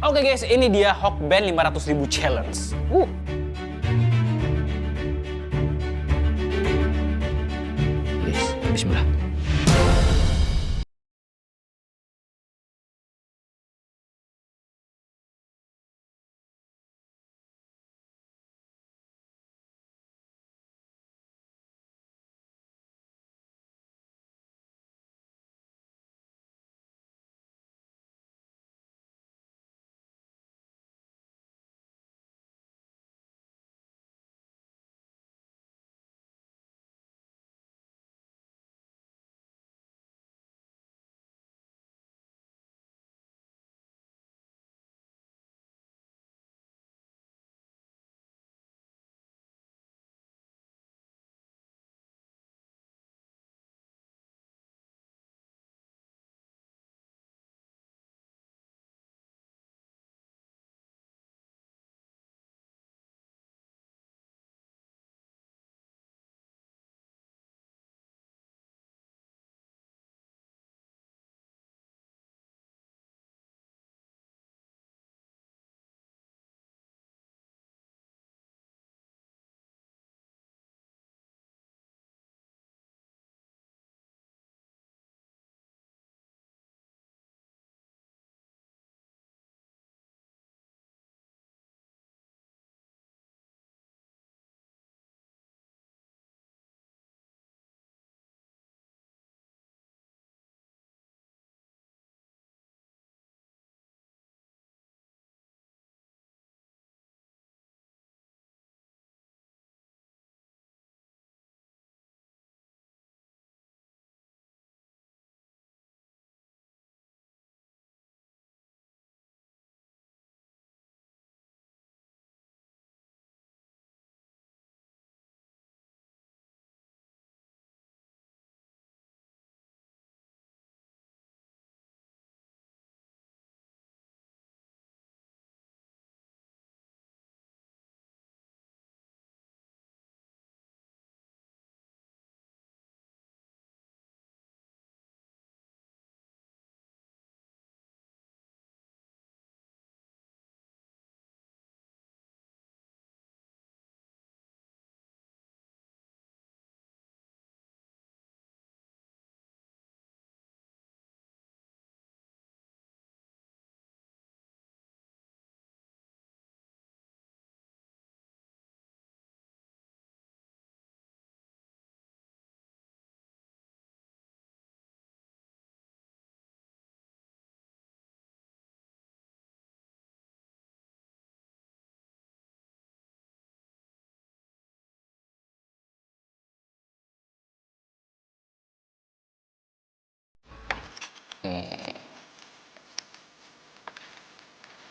Oke guys, ini dia Hokben 500.000 challenge. Guys, bismillah.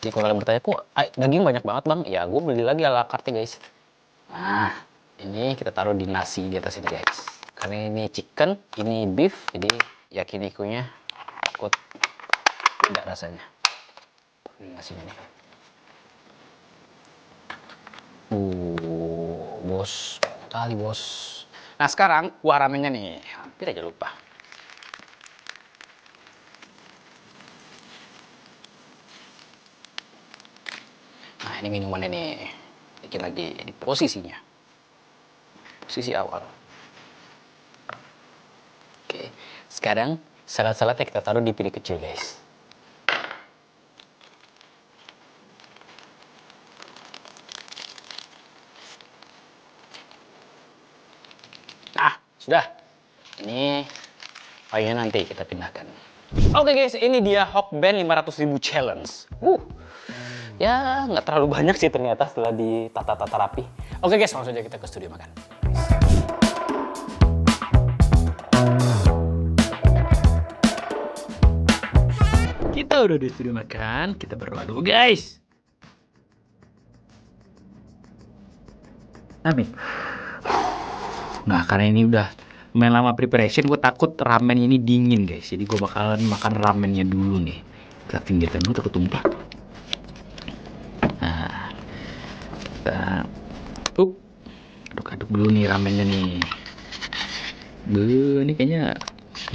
Jadi kalau kalian bertanya, kok daging banyak banget bang? Ya gue beli lagi ala carte guys. Nah, ini kita taruh di nasi di atas ini guys. Karena ini chicken, ini beef, jadi yakinikunya ikut beda rasanya. Ini nasinya nih. Bos, kali bos. Nah sekarang kuah ramennya nih, hampir aja lupa. Nah ini minumannya nih, bikin lagi di posisinya, posisi awal. Oke, sekarang salad-saladnya kita taruh di piring kecil guys. Nah, sudah. Ini payungnya nanti kita pindahkan. Oke guys, ini dia Hokben 500.000 challenge. Ya, nggak terlalu banyak sih ternyata setelah ditata-tata rapi. Oke guys, langsung aja kita ke studio makan. Kita udah di studio makan, kita berdoa dulu guys. Amin. Nah, karena ini udah lumayan lama preparation, gue takut ramen ini dingin guys. Jadi gue bakalan makan ramennya dulu nih. Kita pinggirkan dulu, takut tumpah. Nah, kita aduk-aduk dulu nih ramennya nih. Ini kayaknya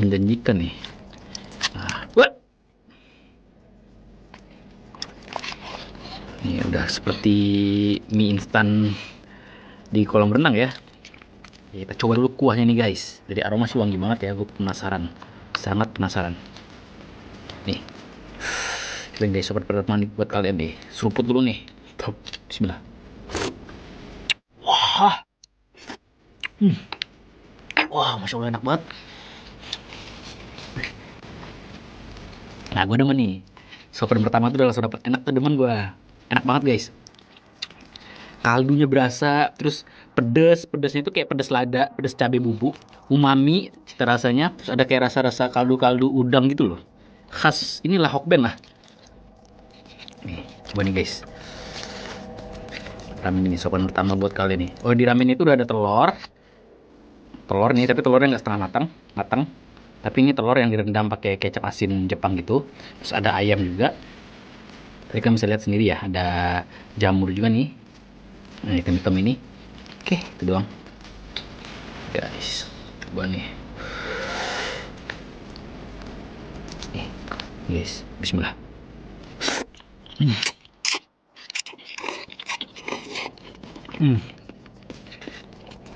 menjanjikan nih. Nah, Udah seperti mie instan di kolam renang ya. Kita coba dulu kuahnya nih guys. Dari aroma sih wangi banget ya. Gue penasaran, sangat penasaran. Nih, kalian guys, sobat pertama buat kalian nih. Seruput dulu nih. Top, Bismillah. Wah, wah, masya Allah enak banget. Nah, gue demen nih. Sopan pertama tuh udah langsung dapet enak tuh, demen gue. Enak banget guys. Kaldunya berasa, terus pedesnya itu kayak pedes lada, pedes cabai bubuk, umami cita rasanya, terus ada kayak rasa-rasa kaldu-kaldu udang gitu loh. Khas inilah Hokben lah. Nih, coba nih guys. Ramen ini sopan pertama buat kalian nih. Oh, di ramen itu udah ada telur. Telur nih, tapi telurnya nggak setengah matang, matang. Tapi ini telur yang direndam pakai kecap asin Jepang gitu. Terus ada ayam juga. Tadi kan bisa lihat sendiri ya, ada jamur juga nih. Nah, hitam-hitam ini. Oke, itu doang. Guys, coba nih. Nih, guys, bismillah.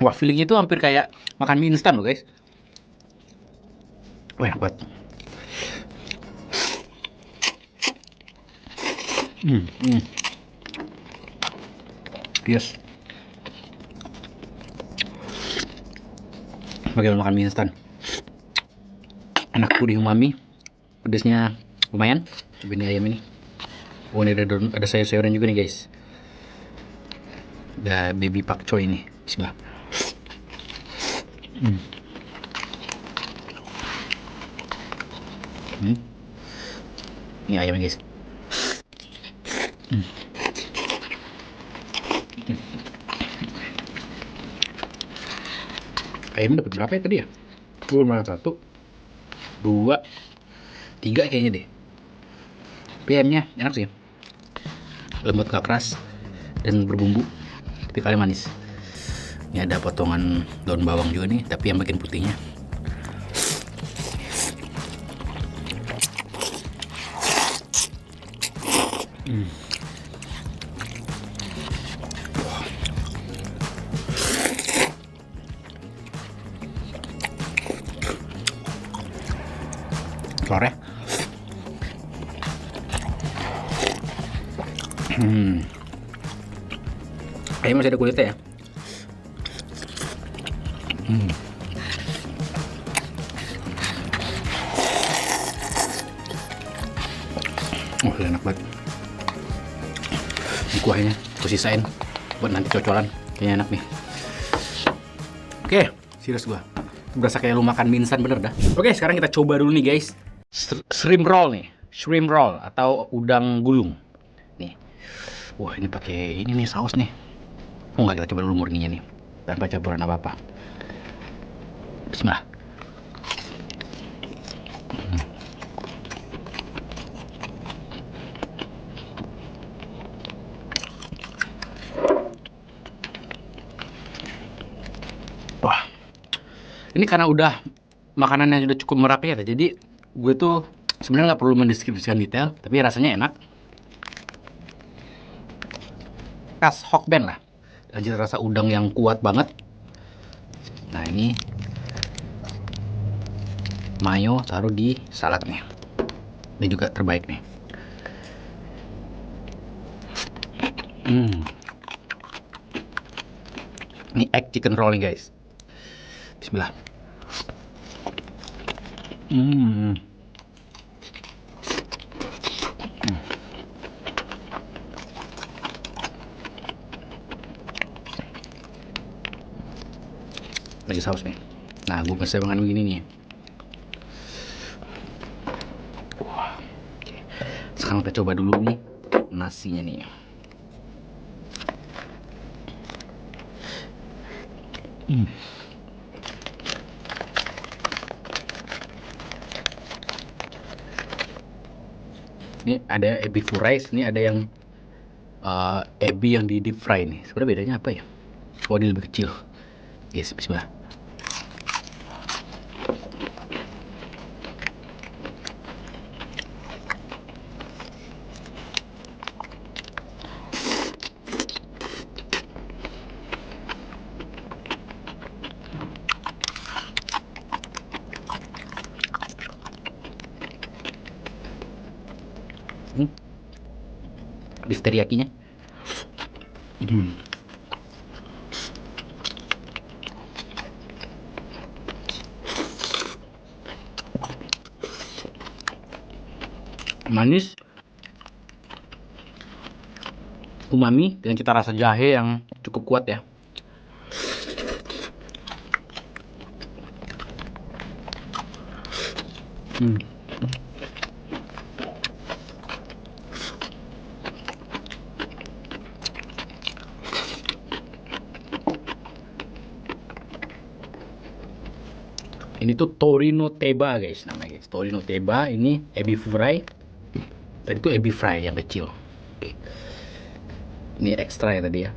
Wah, feelingnya itu hampir kayak makan mie instan loh guys. Wah, enak banget. Yes. Bagaimana makan mie instan? Enak, gurih, umami, pedesnya lumayan. Coba ini ayam ini. Oh, ini ada sayur-sayuran juga nih guys. Ada baby pak choy ini. Bismillah. Ini ayamnya guys. Ayam dapat berapa ya tadi ya? Gue makan 1, 2, 3 kayaknya deh. PM-nya enak sih. Lembut gak keras dan berbumbu. Tapi kali manis. Ini ada potongan daun bawang juga nih, tapi yang bagian putihnya. Telurnya. Kayaknya masih ada kulitnya ya. Oh, enak banget. Ini kuahnya aku sisain buat nanti cocolan. Kayaknya enak nih. Oke, serius gua. Berasa kayak lu makan mie instan bener dah. Oke, sekarang kita coba dulu nih guys. Shrimp roll nih. Shrimp roll atau udang gulung. Nih. Wah, ini pakai ini nih saus nih. Oh enggak, kita coba dulu murninya nih. Tanpa campuran apa-apa. Bismillah. Wah, ini karena udah makanannya sudah cukup merakyat ya, jadi gue tuh sebenarnya nggak perlu mendeskripsikan detail, tapi rasanya enak. Khas Hokben lah, lanjut rasa udang yang kuat banget. Nah, ini mayo taruh di salad nih, ini juga terbaik nih. Ini egg chicken roll nih guys. Bismillah. Lagi saus nih. Nah, gue bisa makan begini nih. Wah, oke. Sekarang kita coba dulu nih nasinya nih. Ini ada ebi fries, ini ada yang ebi yang di deep fry nih. Sebenarnya bedanya apa ya? Oh, ini lebih kecil. Yes, bismillah. Beef teriyakinya. Manis, umami dengan cita rasa jahe yang cukup kuat ya. Ini tuh Torino Teba guys namanya guys. Torino Teba ini ebi fry. Tadi tuh ebi fry yang kecil. Oke. Ini ekstra ya tadi ya.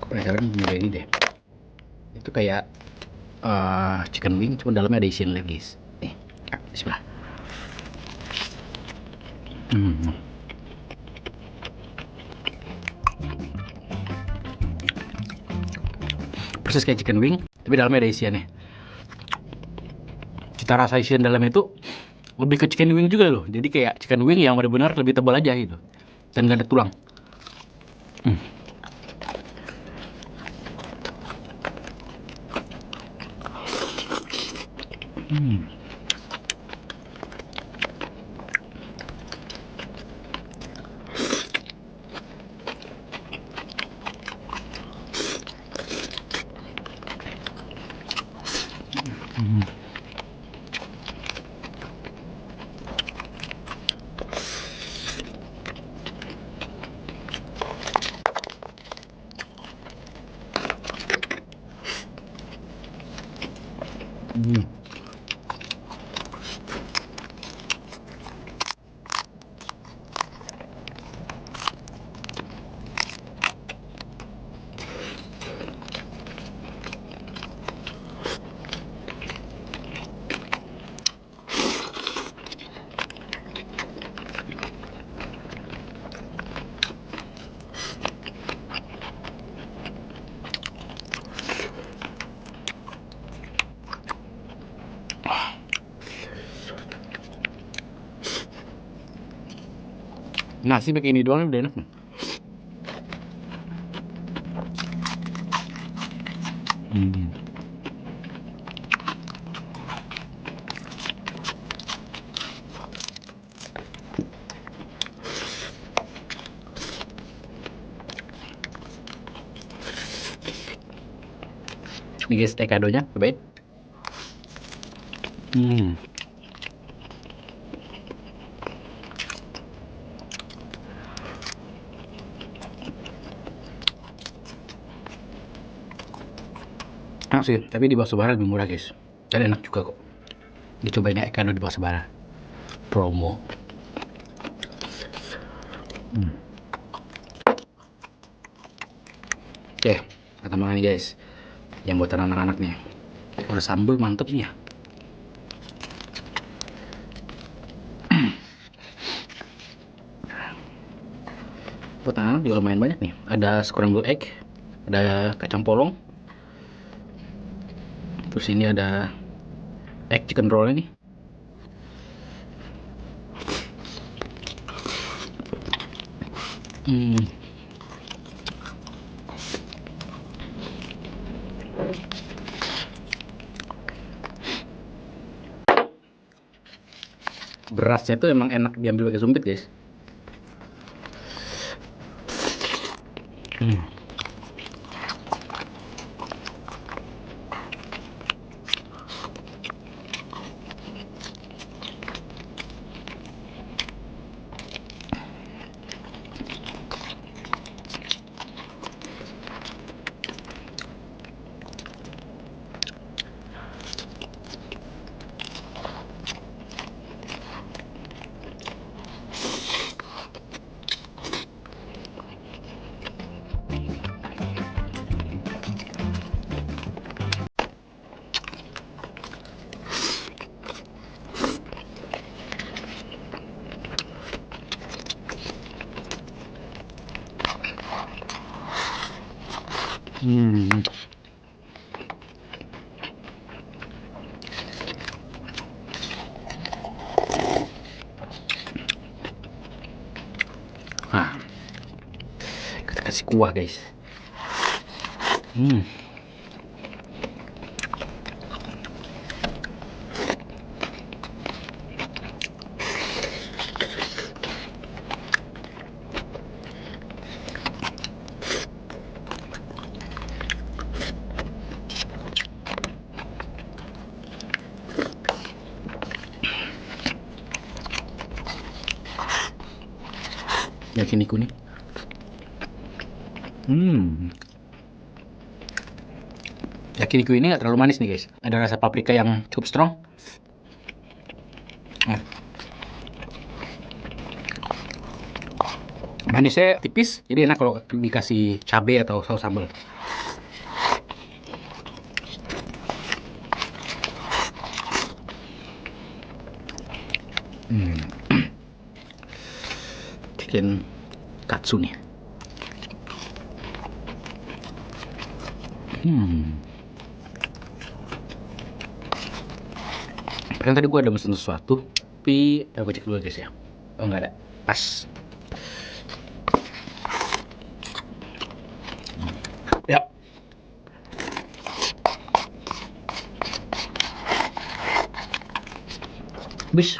Penasaran punya ini deh. Itu kayak chicken wing, cuma dalamnya ada isian lagi guys. Nih, bismillah. Persis kayak chicken wing, tapi dalamnya ada isiannya. Cita rasa isian dalamnya itu lebih ke chicken wing juga loh. Jadi kayak chicken wing yang benar-benar lebih tebal aja gitu, dan gak ada tulang. Nasi pakai ini doang udah enak. Ini guys, tekadonya, cobain. Enak sih, tapi di Bakso-Bara lebih murah guys. Dan enak juga kok. Dicobain ya ekado di Bakso-Bara. Promo. Oke, kita makan nih guys. Yang buatan anak-anak nih. Kalau sambal mantep nih ya. Buat anak juga lumayan banyak nih. Ada scrambled egg, ada kacang polong. Terus ini ada egg chicken roll ini. Berasnya tuh emang enak diambil pakai sumpit guys. Hmm. Nah, kita kasih kuah guys. Yakiniku nih. Yakiniku ini nggak terlalu manis nih guys. Ada rasa paprika yang cukup strong. Manisnya tipis, jadi enak kalau dikasih cabai atau saus sambal. Chicken katsu nih. Padahal tadi gue ada mesen sesuatu, tapi gue cek dulu guys ya. Oh nggak ada, pas. Ya. Bis.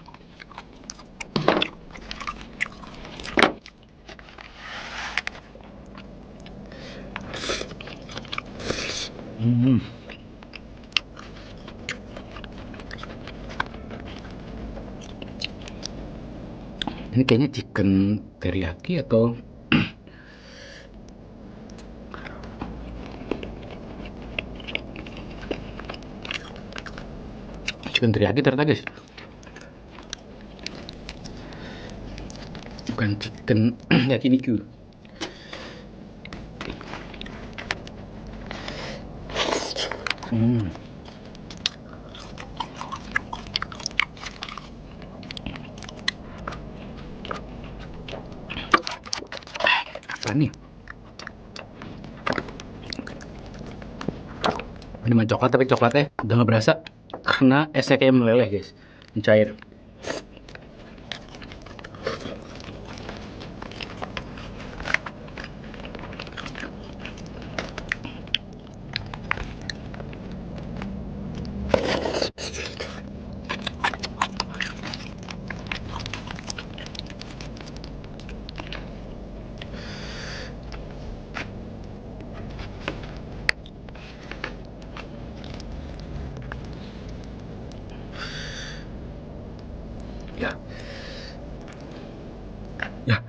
Ini kayaknya chicken teriyaki atau chicken teriyaki ternyata guys. Bukan chicken yakiniku. Apa nih? Ini mah coklat, tapi coklatnya udah nggak berasa karena esnya kayak meleleh guys, mencair. Ya. Ya.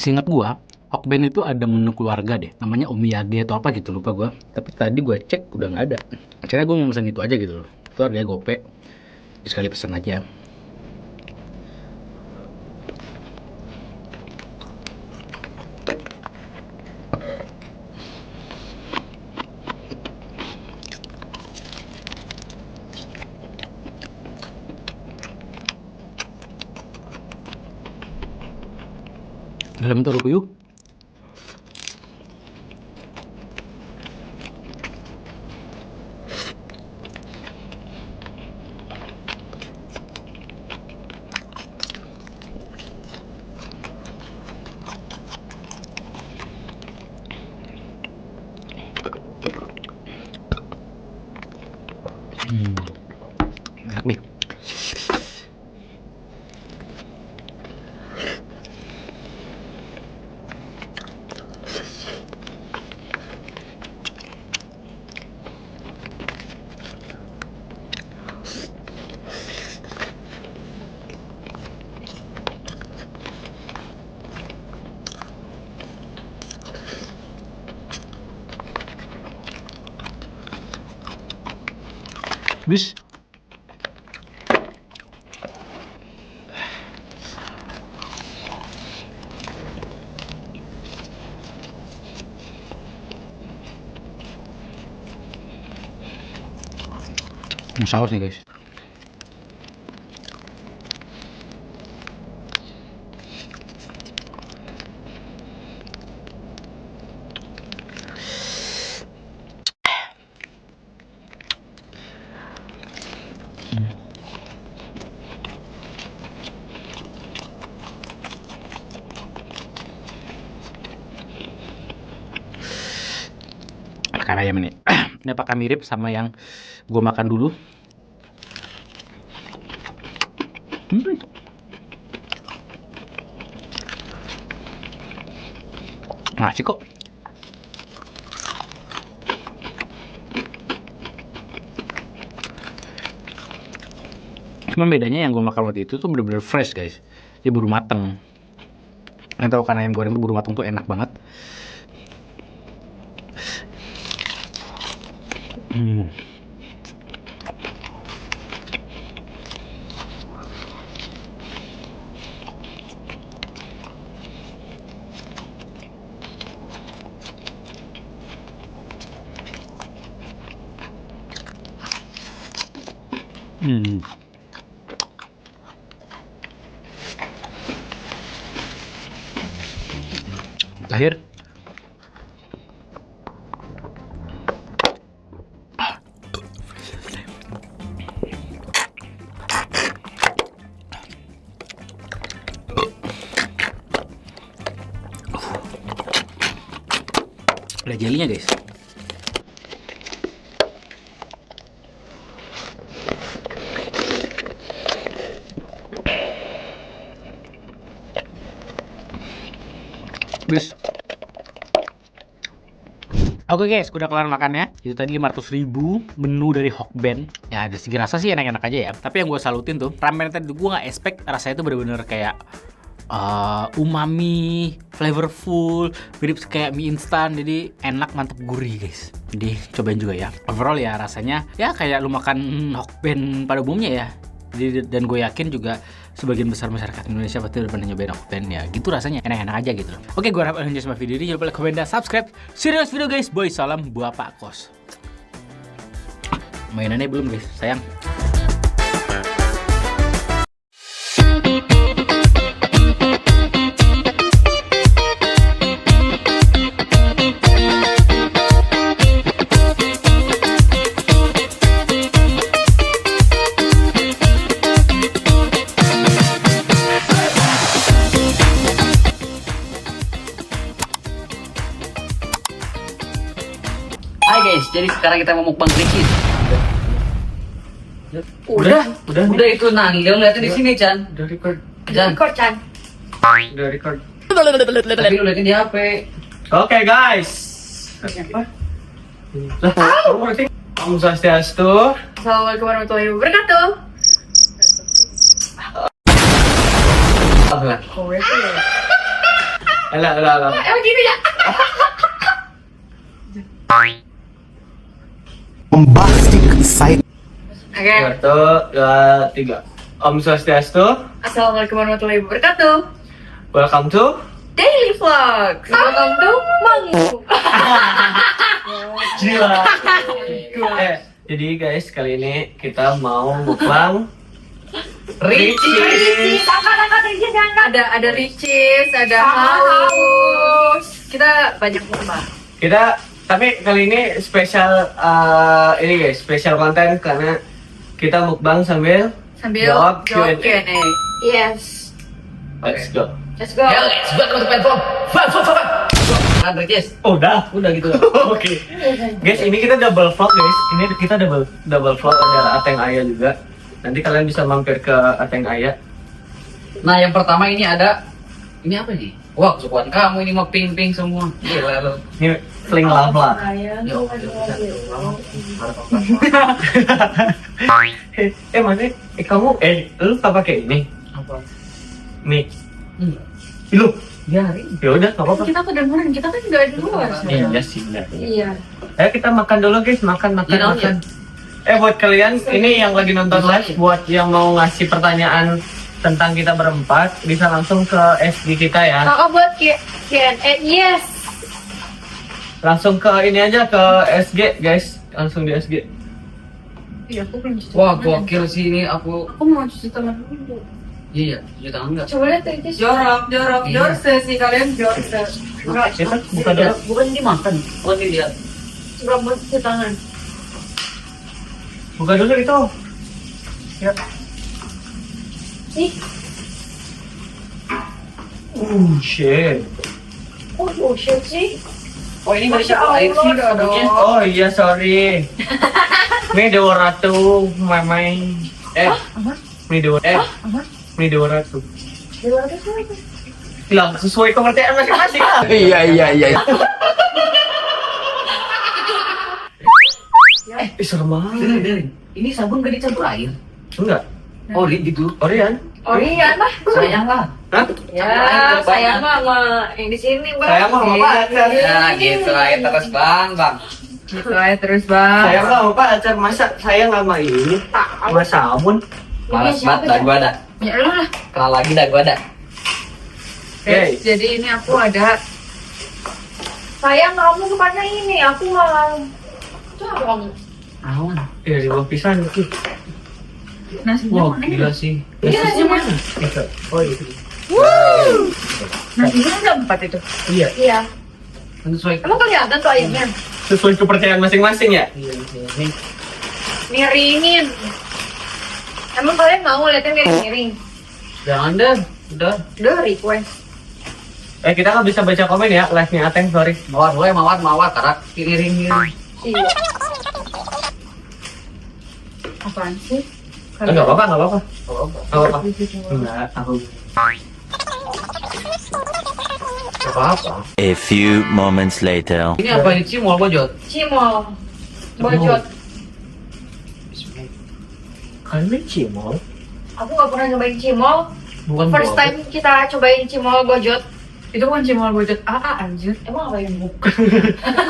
Seingat gua, Hokben itu ada menu keluarga deh, namanya omiyage atau apa gitu, lupa gua. Tapi tadi gua cek udah nggak ada. Akhirnya gua mau pesan itu aja gitu loh. Itu harganya gope, sekali pesan aja. Dalam taruh puyuh. Enak nih. Bis. saus nih guys. Makan ayam ini. Ini apakah mirip sama yang gue makan dulu? Masih kok. Cuma bedanya yang gue makan waktu itu tuh bener-bener fresh guys. Dia baru mateng. Yang tahu kan ayam goreng tuh baru mateng tuh enak banget. Terakhir ada jelinya guys. Guys. Oke guys, udah kelar makannya. Itu tadi 500.000 menu dari Hokben. Ya dari segi rasa sih enak-enak aja ya. Tapi yang gue salutin tuh, ramen tadi gue nggak expect rasanya tuh bener-bener kayak umami, flavorful, mirip kayak mie instan. Jadi enak, mantep, gurih guys. Jadi cobain juga ya. Overall ya rasanya ya kayak lu makan Hokben pada umumnya ya. Jadi, dan gue yakin juga sebagian besar masyarakat Indonesia pasti udah pernah nyobain Hokben ya. Gitu rasanya, enak-enak aja gitu loh. Oke, gue harap kalian enjoy sama video ini. Jangan lupa like, komen, dan subscribe. See you next video guys. Boy, salam buah Pak Kos. Mainannya belum guys, sayang. Hai guys, jadi sekarang kita mau mukbang Ricis. Udah itu nang, jangan liatin di sini Chan. Udah record. Chan. Record, Chan. Udah record. Tapi lu liatin di HP. Oke guys. Apa? Lah, kamu ngerti? Om Swastiastu. Assalamualaikum warahmatullahi wabarakatuh. Apa? Alah. Emang gini ya? Bombastic side. Oke. 1, 2, 3. Om Swastiastu. Assalamualaikum warahmatullahi wabarakatuh. Welcome to Daily Vlog. Welcome to Mangu. Gila. Jadi guys, kali ini kita mau mukbang Ricis. Ada Ricis, ada Haus. Kita banyak mukbang. Tapi kali ini spesial ini guys, spesial konten karena kita mukbang sambil jawab Q&A. Yes. Let's go. Let's go. Ya guys, buat teman-teman Kan Ricis. Oh, udah gitu. Oke. Guys, ini kita double vlog guys. Ini kita double vlog, ada Ateng Ayah juga. Nanti kalian bisa mampir ke Ateng Ayah. Nah, yang pertama ini ada, ini apa nih? Wah, kesukaan kamu ini mah pink-pink semua. Gila lu. Ini fling lava. Mana? Kamu lu tak pakai ini? Apa? Nih. Lu Biarin. ya udah nggak apa-apa. Kita kedengeran, kita kan nggak di luar. Iya sih. Iya. Ayo kita makan dulu guys, makan. Buat kalian ini yang lagi nonton live, buat yang mau ngasih pertanyaan tentang kita berempat, bisa langsung ke SG kita ya. Kakak buat Q&A, yes. Langsung ke ini aja, ke SG guys, langsung di SG. Iya, aku pengen cuci Wah, tangan. gokil sih ini aku. Aku mau cuci tangan dulu. Iya, cuci tangan enggak? Coba lihat itu. Jorok, Iya. jorse sih kalian jorse. Kita buka dulu. Bukan dimakan, bukan dilihat. Coba mau cuci tangan. Buka dulu itu. Ya. Ih, Shit. oh shit sih. Oh, ini Masya masih air sih Allah, dong. Oh iya, sorry. Ini Dewa Ratu, mamai. Ini Dewa. Ini Dewa Ratu. Di luar itu apa? Bilang sesuai pengertian masing-masing. Iya. Serem banget. Dari. Ini sabun gak dicampur air. Enggak. Ori gitu. Orian. Oh iya lah. Sayang lah. Hah? Ya, sayang mah sama yang di sini, Bang. Sayang mah sama pacar. Ya gitu aja terus bang. Gitu aja terus, Bang. Sayang nggak sama pacar, masa sayang sama ini? Sama sabun. Malas banget dah gua ada. Ya lu lah. Kenal lagi dah gua ada. Hey. Jadi ini aku ada. Sayang kamu bukannya ini, aku malah. Coba kamu. Awan. Ya di bawah pisan itu. Nasinya Wah, mana gila ya? sih. Ini nasi mana? Itu. Oh itu. Nasinya ada 4 itu. Iya. Iya. Sesuai. Emang kelihatan tuh ayamnya? Sesuai kepercayaan masing-masing ya. Iya. Miringin. Emang kalian mau liatnya miring-miring? Jangan deh. Udah. Udah request. Kita nggak bisa baca komen ya, live-nya Ateng, sorry. Mawar. Karak kiring. Iya. Apaan sih? Enggak apa-apa. Enggak apa-apa. Enggak, aku. Enggak apa-apa. A few moments later. Ini apa ini cimol bojot? Cimol. Bojot. Kalian main cimol? Aku gak pernah nyobain cimol. Bukan First bojot. time kita cobain cimol bojot. Itu kan cimol bojot AA anjir. Emang apa yang bukan?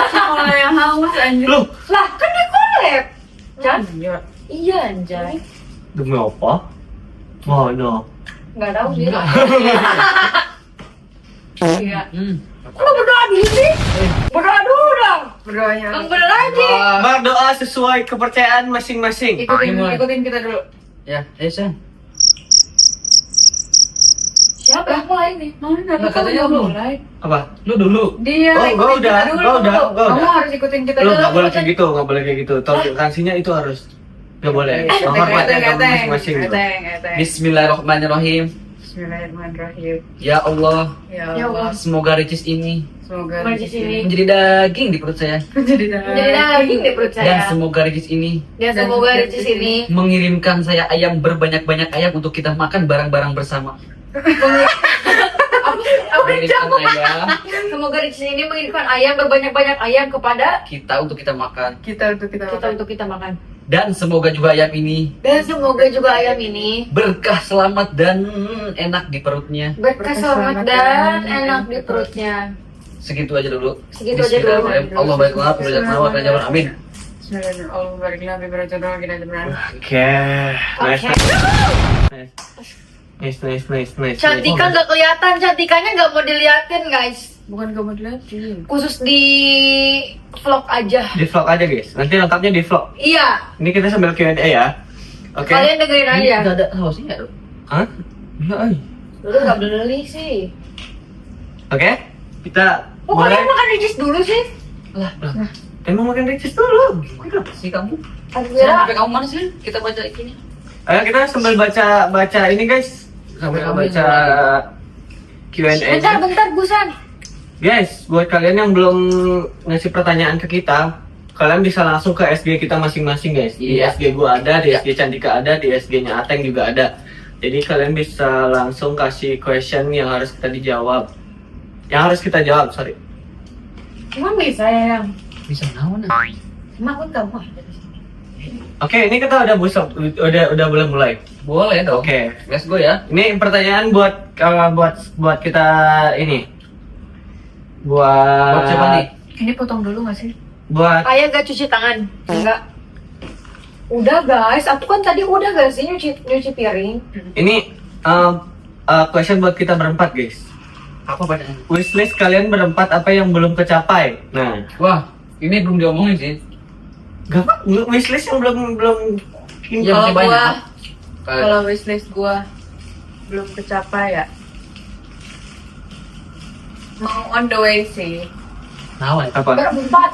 Cimol yang haus anjir. Loh, Lah kan dia collab. Kan? Iya anjay. demi apa? Mana? Gak tahu sih. Iya. Hmm. Kok berdoa dulu sih? Berdoa dulu dong. Berdoanya. Yang bener aja. Berdoa sesuai kepercayaan masing-masing. Ikutin kita dulu. Ya, Sen. Siapa yang mulai nih? Mana? Nggak, katanya belum. mulai. Apa? Lu dulu. Dia Oh, gua ikutin udah, kita dulu. gua udah. Kamu harus ikutin kita Lu dulu. nggak boleh kayak gitu, nggak boleh kayak gitu. Toleransinya itu harus nggak boleh. Menghormati agama masing-masing. Bro. Bismillahirrahmanirrahim. Bismillahirrahmanirrahim. Ya Allah, Ya Allah. semoga ricis ini Semoga di sini menjadi daging di perut saya. jadi daging deh perut Dan saya. semoga ricis ini Dan semoga di sini mengirimkan saya ayam berbanyak-banyak ayam untuk kita makan bareng-bareng bersama. Mengirimkan ayam semoga di sini mengirimkan ayam berbanyak-banyak ayam kepada kita untuk kita makan. kita untuk kita makan. Dan semoga juga ayam ini Dan semoga juga ayam ini berkah, selamat, dan enak di perutnya. berkah selamat dan enak di perutnya. Segitu aja dulu. Segitu aja dulu. Bismillahirrahmanirrahim. Allah baiklah, berjalan amin. Oke. Nice. Oke. Nice. Cantika nggak kelihatan, cantikannya nggak mau diliatin guys. Bukan nggak mau diliatin. Khusus di vlog aja. Di vlog aja guys. Nanti lengkapnya di vlog. Iya. Ini kita sambil Q&A ya. Oke. Kalian dengerin aja. Ini ada sausnya dong. Hah? Iya, ay. Dulu nggak beli sih. Oke. Kita Kok kalian makan ricis dulu sih? Lah, emang makan ricis dulu. kenapa sih kamu? Aku kira Sampai kamu mana sih? Kita baca ini. Ayo kita sambil baca ini guys. Sambil baca Q&A. bentar Busan. Guys, buat kalian yang belum ngasih pertanyaan ke kita, kalian bisa langsung ke SG kita masing-masing guys. Di Iya. SG gua ada, di SG Cantika ada, di SG-nya Ateng juga ada. Jadi kalian bisa langsung kasih question yang harus kita dijawab. Yang harus kita jawab, sorry. Emang bisa ya yang? Bisa naon? Emang aku nggak mau. Oke, ini kita udah udah boleh mulai. Boleh dong. Oke. Let's go ya. Ini pertanyaan buat kita ini. Buat siapa nih? Ini potong dulu nggak sih? Buat Ayah gak cuci tangan? Enggak. Udah guys, aku kan tadi udah gak sih nyuci piring? ini question buat kita berempat guys. Apa bacaan? Wishlist kalian berempat apa yang belum kecapai? Nah, Wah, ini belum diomongin sih. Gak apa, wishlist yang belum Iya, Kalau masih banyak. gua, Kayak- kalau wishlist gua belum kecapai ya. Mau on the way sih. Nawan. apa? Berempat.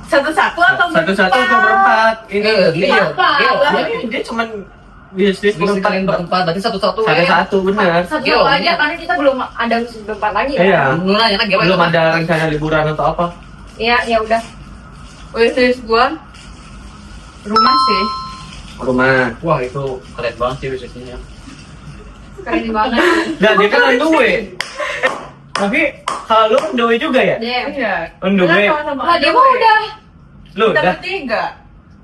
Satu-satu atau Satu-satu atau berempat? Ini Iya. Apa? dia cuman wishlist Bisa kalian berempat, berarti satu-satu ya. Satu-satu bener. Satu Gila, aja iya. karena kita belum ada wishlist berempat lagi ya. Iya. Lu nanya kan gimana? Belum ada rencana liburan atau apa? Iya, ya udah. Wishlist gua rumah sih. Rumah. Wah, itu keren banget sih wishlistnya. Keren banget. Nah, dia kan on the way. Tapi kalau lu on the way juga ya? Iya. On the way. Lah dia mah udah. Lu udah? Bertiga.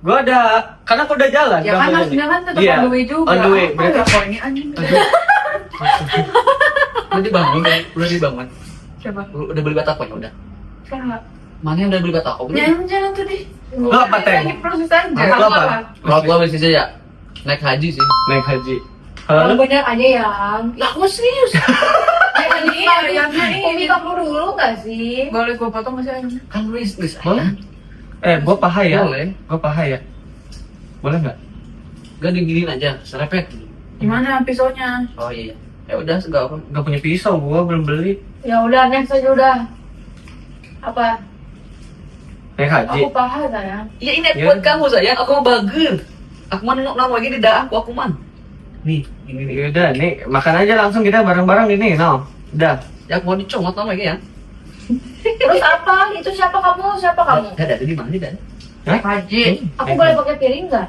Gua ada, karena aku udah jalan. Ya kan udah maksudnya kan tetap Iya, on the way juga. on the way. Apa Berarti ya, kok ini anjing. Lu dibangun kan? Lu dibangun. Coba. Lu udah beli batakonya udah. Enggak. Mana yang udah beli batako? Jangan tuh deh. Lu apa, Teng? Lagi proses aja. Lu apa? Kalau gua wishlistnya ya naik haji sih. naik haji. Kalau Kalau lu bener aja ya. Lah aku serius. Ini Umi kamu dulu gak sih? Boleh gua potong masih aja. Kan wishlist Boleh. aja. gua paha ya. Boleh. Gua paha ya. Boleh nggak? Gak diginiin aja, serepet. Gimana pisaunya? Oh iya. Ya udah segala apa. Gak punya pisau, gua belum beli. Ya udah next aja udah. Apa? Naik haji. Aku paha sayang. Ya ini Ya. buat kamu sayang, aku mau bager. Aku mau nengok lagi di dah aku man. Nih, ini nih. Yaudah, nih makan aja langsung kita bareng-bareng ini, no. Udah. Ya aku mau dicomot lagi ya. Terus apa? Itu siapa kamu? Siapa kamu? Ada di mana nih, Dan? Haji. Aku boleh pakai piring nggak?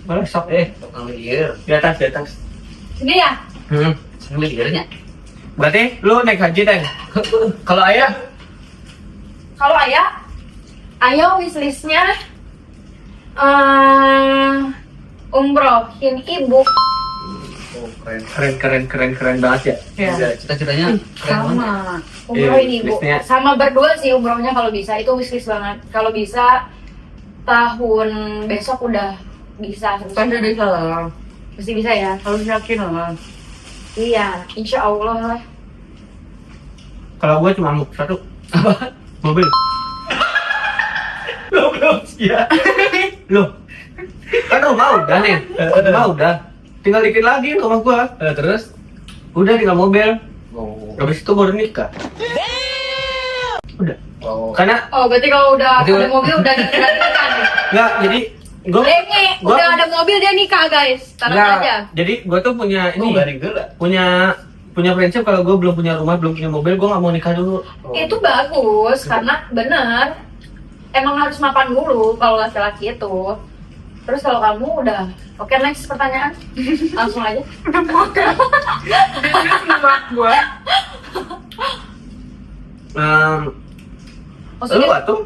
Boleh sok. Tukang liar. Di atas, di atas. Sini ya. Tukang liarnya. Berarti lu naik haji, Teng. Kalau ayah, Kalau ayah wishlistnya umrohin ibu. Oh, keren banget ya. Iya, cita-citanya keren banget. Sama. Umrohin ibu. Wishlistnya. Sama berdua sih umrohnya kalau bisa. Itu wishlist banget. Kalau bisa tahun besok udah bisa. Pasti bisa lah. Pasti bisa ya. Harus yakin lah. Iya, insya Allah lah. Kalau gua cuma mau satu. Apa? Mobil. Lo belum siap. Lo. Kan rumah udah nih. Rumah udah. Tinggal dikit lagi rumah gua. Terus? Udah tinggal mobil. Oh. Habis itu baru nikah. Udah. Oh. Karena Oh, berarti kalau udah Berarti ada udah- mobil udah nikah nih. enggak, jadi gua Ini Gua- udah ada mobil dia nikah guys. Taruh enggak. aja. Jadi gua tuh punya ini. gila. Punya prinsip kalau gua belum punya rumah, belum punya mobil, gua nggak mau nikah dulu. Itu bagus karena bener emang harus mapan dulu kalau laki-laki itu. Terus kalau kamu udah oke, next pertanyaan langsung aja. Gua Lu Maksudnya tuh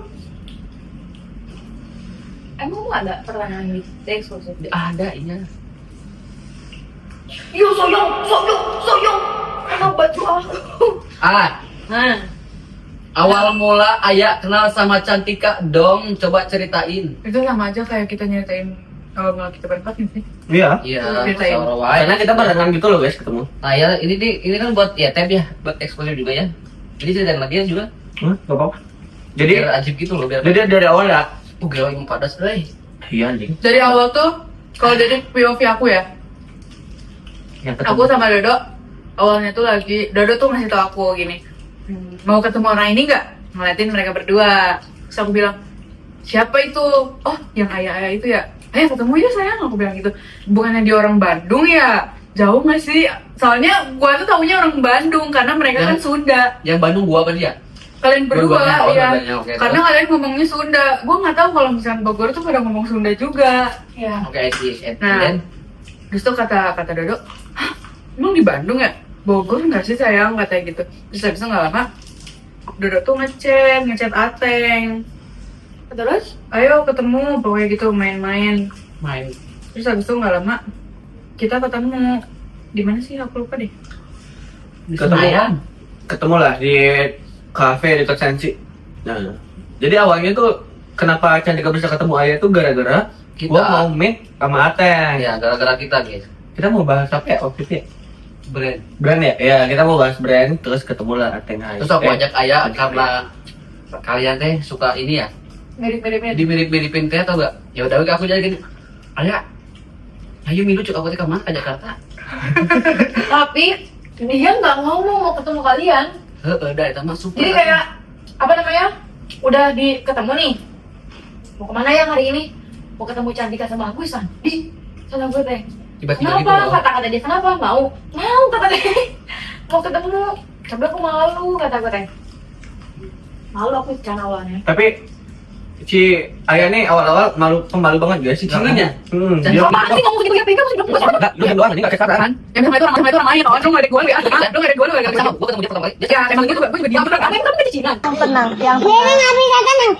emang ada pertanyaan gitu eksklusif? Ada, iya. Yo soyong, kenapa baju aku? Nah, Awal mula ayah kenal sama Cantika dong, coba ceritain. itu sama aja kayak kita nyeritain kalau malah kita berempat nih. iya. Iya, Ceritain. Karena kita barengan gitu loh guys ketemu. Nah ya, ini kan buat ya tab ya, buat eksklusif juga ya. Jadi ceritain lagi ya juga. Gak apa-apa. Jadi Biar ajib gitu loh, biar. dari awal ya. Gila yang padas, Iya anjing. Dari awal tuh kalau dari POV aku ya, Yang aku sama Dodo awalnya tuh lagi Dodo tuh ngasih tau aku gini, mau ketemu orang ini nggak? Ngeliatin mereka berdua. Terus aku bilang, siapa itu? Oh, yang ayah-ayah itu ya. Ayo ketemu ya sayang, aku bilang gitu. Bukannya dia orang Bandung ya? Jauh nggak sih? Soalnya gua tuh taunya orang Bandung karena mereka kan Sunda. Yang Bandung gua apa dia? Kalian berdua Dua-duanya, oh, ya. dua-duanya, oke, Karena kalian ngomongnya Sunda. Gua nggak tahu kalau misalnya Bogor tuh pada ngomong Sunda juga. ya. Oke, sih. Nah, terus tuh kata Dodo, hah, emang di Bandung ya? Bogor nggak sih sayang, katanya gitu. Terus habis itu nggak lama, Dodo tuh ngechat Ateng. Terus, ayo ketemu, pokoknya gitu main-main. main. Terus habis itu nggak lama, kita ketemu. Di mana sih? Aku lupa deh. Di Ketemu. Senayan. Ketemu lah di kafe di Sensi. Nah, jadi awalnya tuh kenapa Cantika bisa ketemu ayah tuh gara-gara Kita. gua mau meet sama Ateng. Ya, gara-gara kita guys. Kita mau bahas apa ya waktu itu ya? Brand. Brand ya? Ya, kita mau bahas brand, terus ketemu lah Ateng ayah. Terus aku ajak ayah karena kalian teh suka ini ya, Mirip-miripnya. Dimirip-miripin teh tau gak? Ya udah aku jadi gini. Ayah, ayo milu cuk aku teh ke mana ke Jakarta. Tapi dia nggak ngomong mau ketemu kalian. Dah itu mah super. Jadi kayak apa namanya? Udah ketemu nih. Mau kemana ya hari ini? Mau ketemu Cantika sama Agus kan? Di sana gue teh. Tiba-tiba gitu Kenapa? loh. Kata-kata dia kenapa? Mau kata dia. Mau ketemu. Tapi aku malu kata gue teh. Malu aku cara awalnya. Tapi si Ayah nih awal-awal pemalu banget guys sih. Cininya? Dia Apaan sih ngomong gitu kayak kamu sudah punya. Enggak, lu yang doang ini enggak kayak Kan? Yang sama itu orang lain, lu nggak ada gue, lu nggak ada gue, lu nggak ada sama. gue. Gua ketemu dia pertama kali. Ya emang gitu, gue juga diam. Apa yang kamu di Cina? Tenang, yang tenang.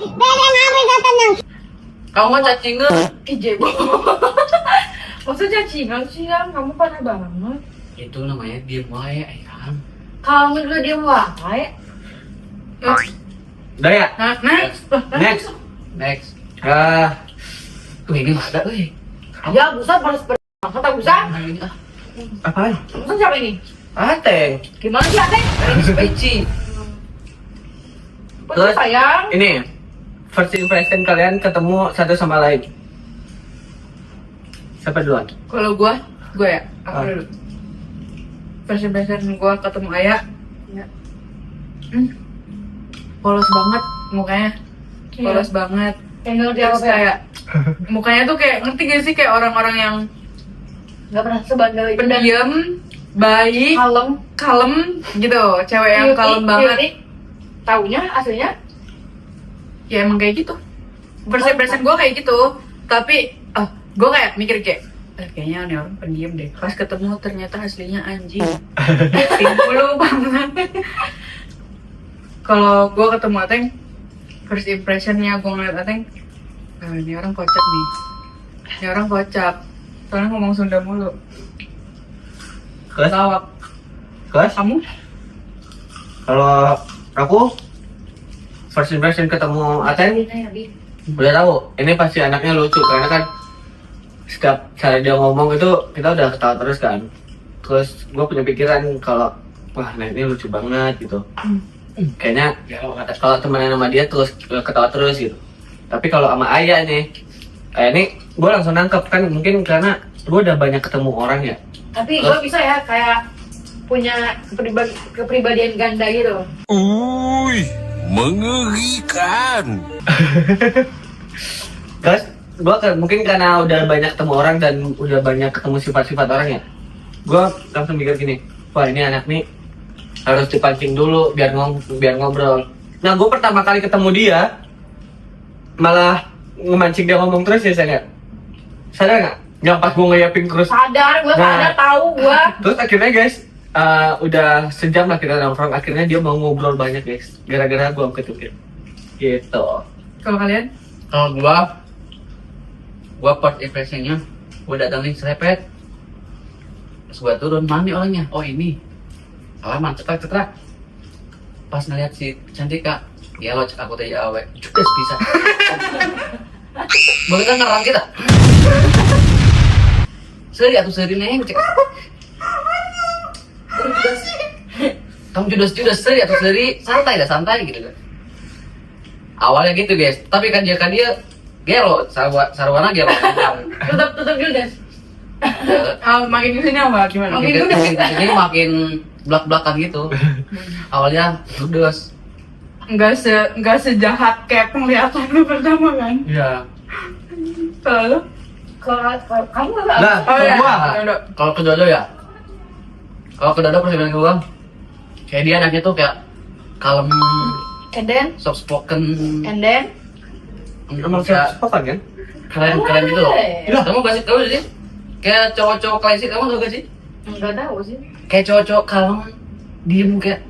Kamu mah cacingan. Kijebo. Maksudnya Cina sih yang kamu parah banget. Itu namanya diem wae, ayam. Kamu dulu dia wae. Udah ya? Nah, Next. Next. Tuh Ini mah ada euy. Ya, busa balas kata busa. Nah, ini ah. apaan? Busa siapa ini? Ateng. Gimana sih Ate? Ini speci. Terus Sayang. ini first impression kalian ketemu satu sama lain. Siapa duluan? kalau gue ya, aku Ah. dulu. First impression gue ketemu Ayah. Ya. Polos banget mukanya, Iya. polos banget. Yang nggak ngerti Terus apa ya? kayak mukanya tuh kayak ngerti gak sih kayak orang-orang yang Nggak pernah sebandel itu. pendiam, baik, Kalem. kalem gitu, cewek yang Cuti, kalem banget. cuti. Taunya aslinya Ya emang kayak gitu. First impression gue kayak gitu. Tapi gue kayak mikir kayak kayaknya ini orang pendiam deh. Pas ketemu ternyata aslinya anjing. Timbul banget. Kalau gue ketemu Ateng, first impressionnya gue ngeliat Ateng, ini orang kocak nih. Ini orang kocak. Soalnya ngomong Sunda mulu. Terus? Lawak. Terus? Kamu? Kalau aku first impression ketemu Ateng ya, Bi. udah tahu ini pasti anaknya lucu karena kan setiap kali dia ngomong itu kita udah ketawa terus kan. Terus gue punya pikiran kalau wah anak ini lucu banget gitu. Kayaknya kalau temenan sama dia terus ketawa terus gitu. Tapi kalau sama Ayah nih, ini gue langsung nangkep kan mungkin karena gue udah banyak ketemu orang ya. Tapi gue bisa ya kayak punya kepribadian ganda gitu. Mengerikan. Terus gue mungkin karena udah banyak ketemu orang dan udah banyak ketemu sifat-sifat orang ya, gue langsung mikir gini, wah ini anak nih harus dipancing dulu biar ngobrol. Nah gue pertama kali ketemu dia malah ngemancing dia ngomong terus ya sadar nggak? Yang pas gue ngeyapin terus. Sadar, gue Nah. sadar tahu gue. Terus akhirnya guys, udah sejam lah kita nongkrong. Akhirnya dia mau ngobrol banyak guys, gara-gara gue ketukir. Gitu. Kalau kalian? Kalau gua first impressionnya gua datangin serepet. Terus gua turun, mana nih orangnya? Oh ini. Alaman cetak. Pas ngeliat si Cantika, ya lo cek aku teh awe. Judes bisa. Boleh kan ngerang kita? Seri atau seri neng cek. Kamu judes seri atau seri santai gitu kan. Awalnya gitu guys, tapi kan dia gelo, sarwana gelo. Tutup dulu guys. Makin kesini apa gimana? Ini makin belak-belakan gitu. Awalnya judes. Nggak sejahat kayak penglihatan lu pertama kan? Iya. Kalau lu? Kalau kamu nggak? Nah, Oh ya. gua Dodo. Kalau ke Dodo ya, kalau ke Dodo persiapan gue, kayak dia anaknya tuh kayak kalem, And then, soft spoken, emang kayak sopan kan? keren gitu loh. Iya. Kamu gak sih tahu sih? Kayak cowok-cowok klasik kamu tau gak sih? nggak tahu sih. Kayak cowok-cowok kalem, diem kayak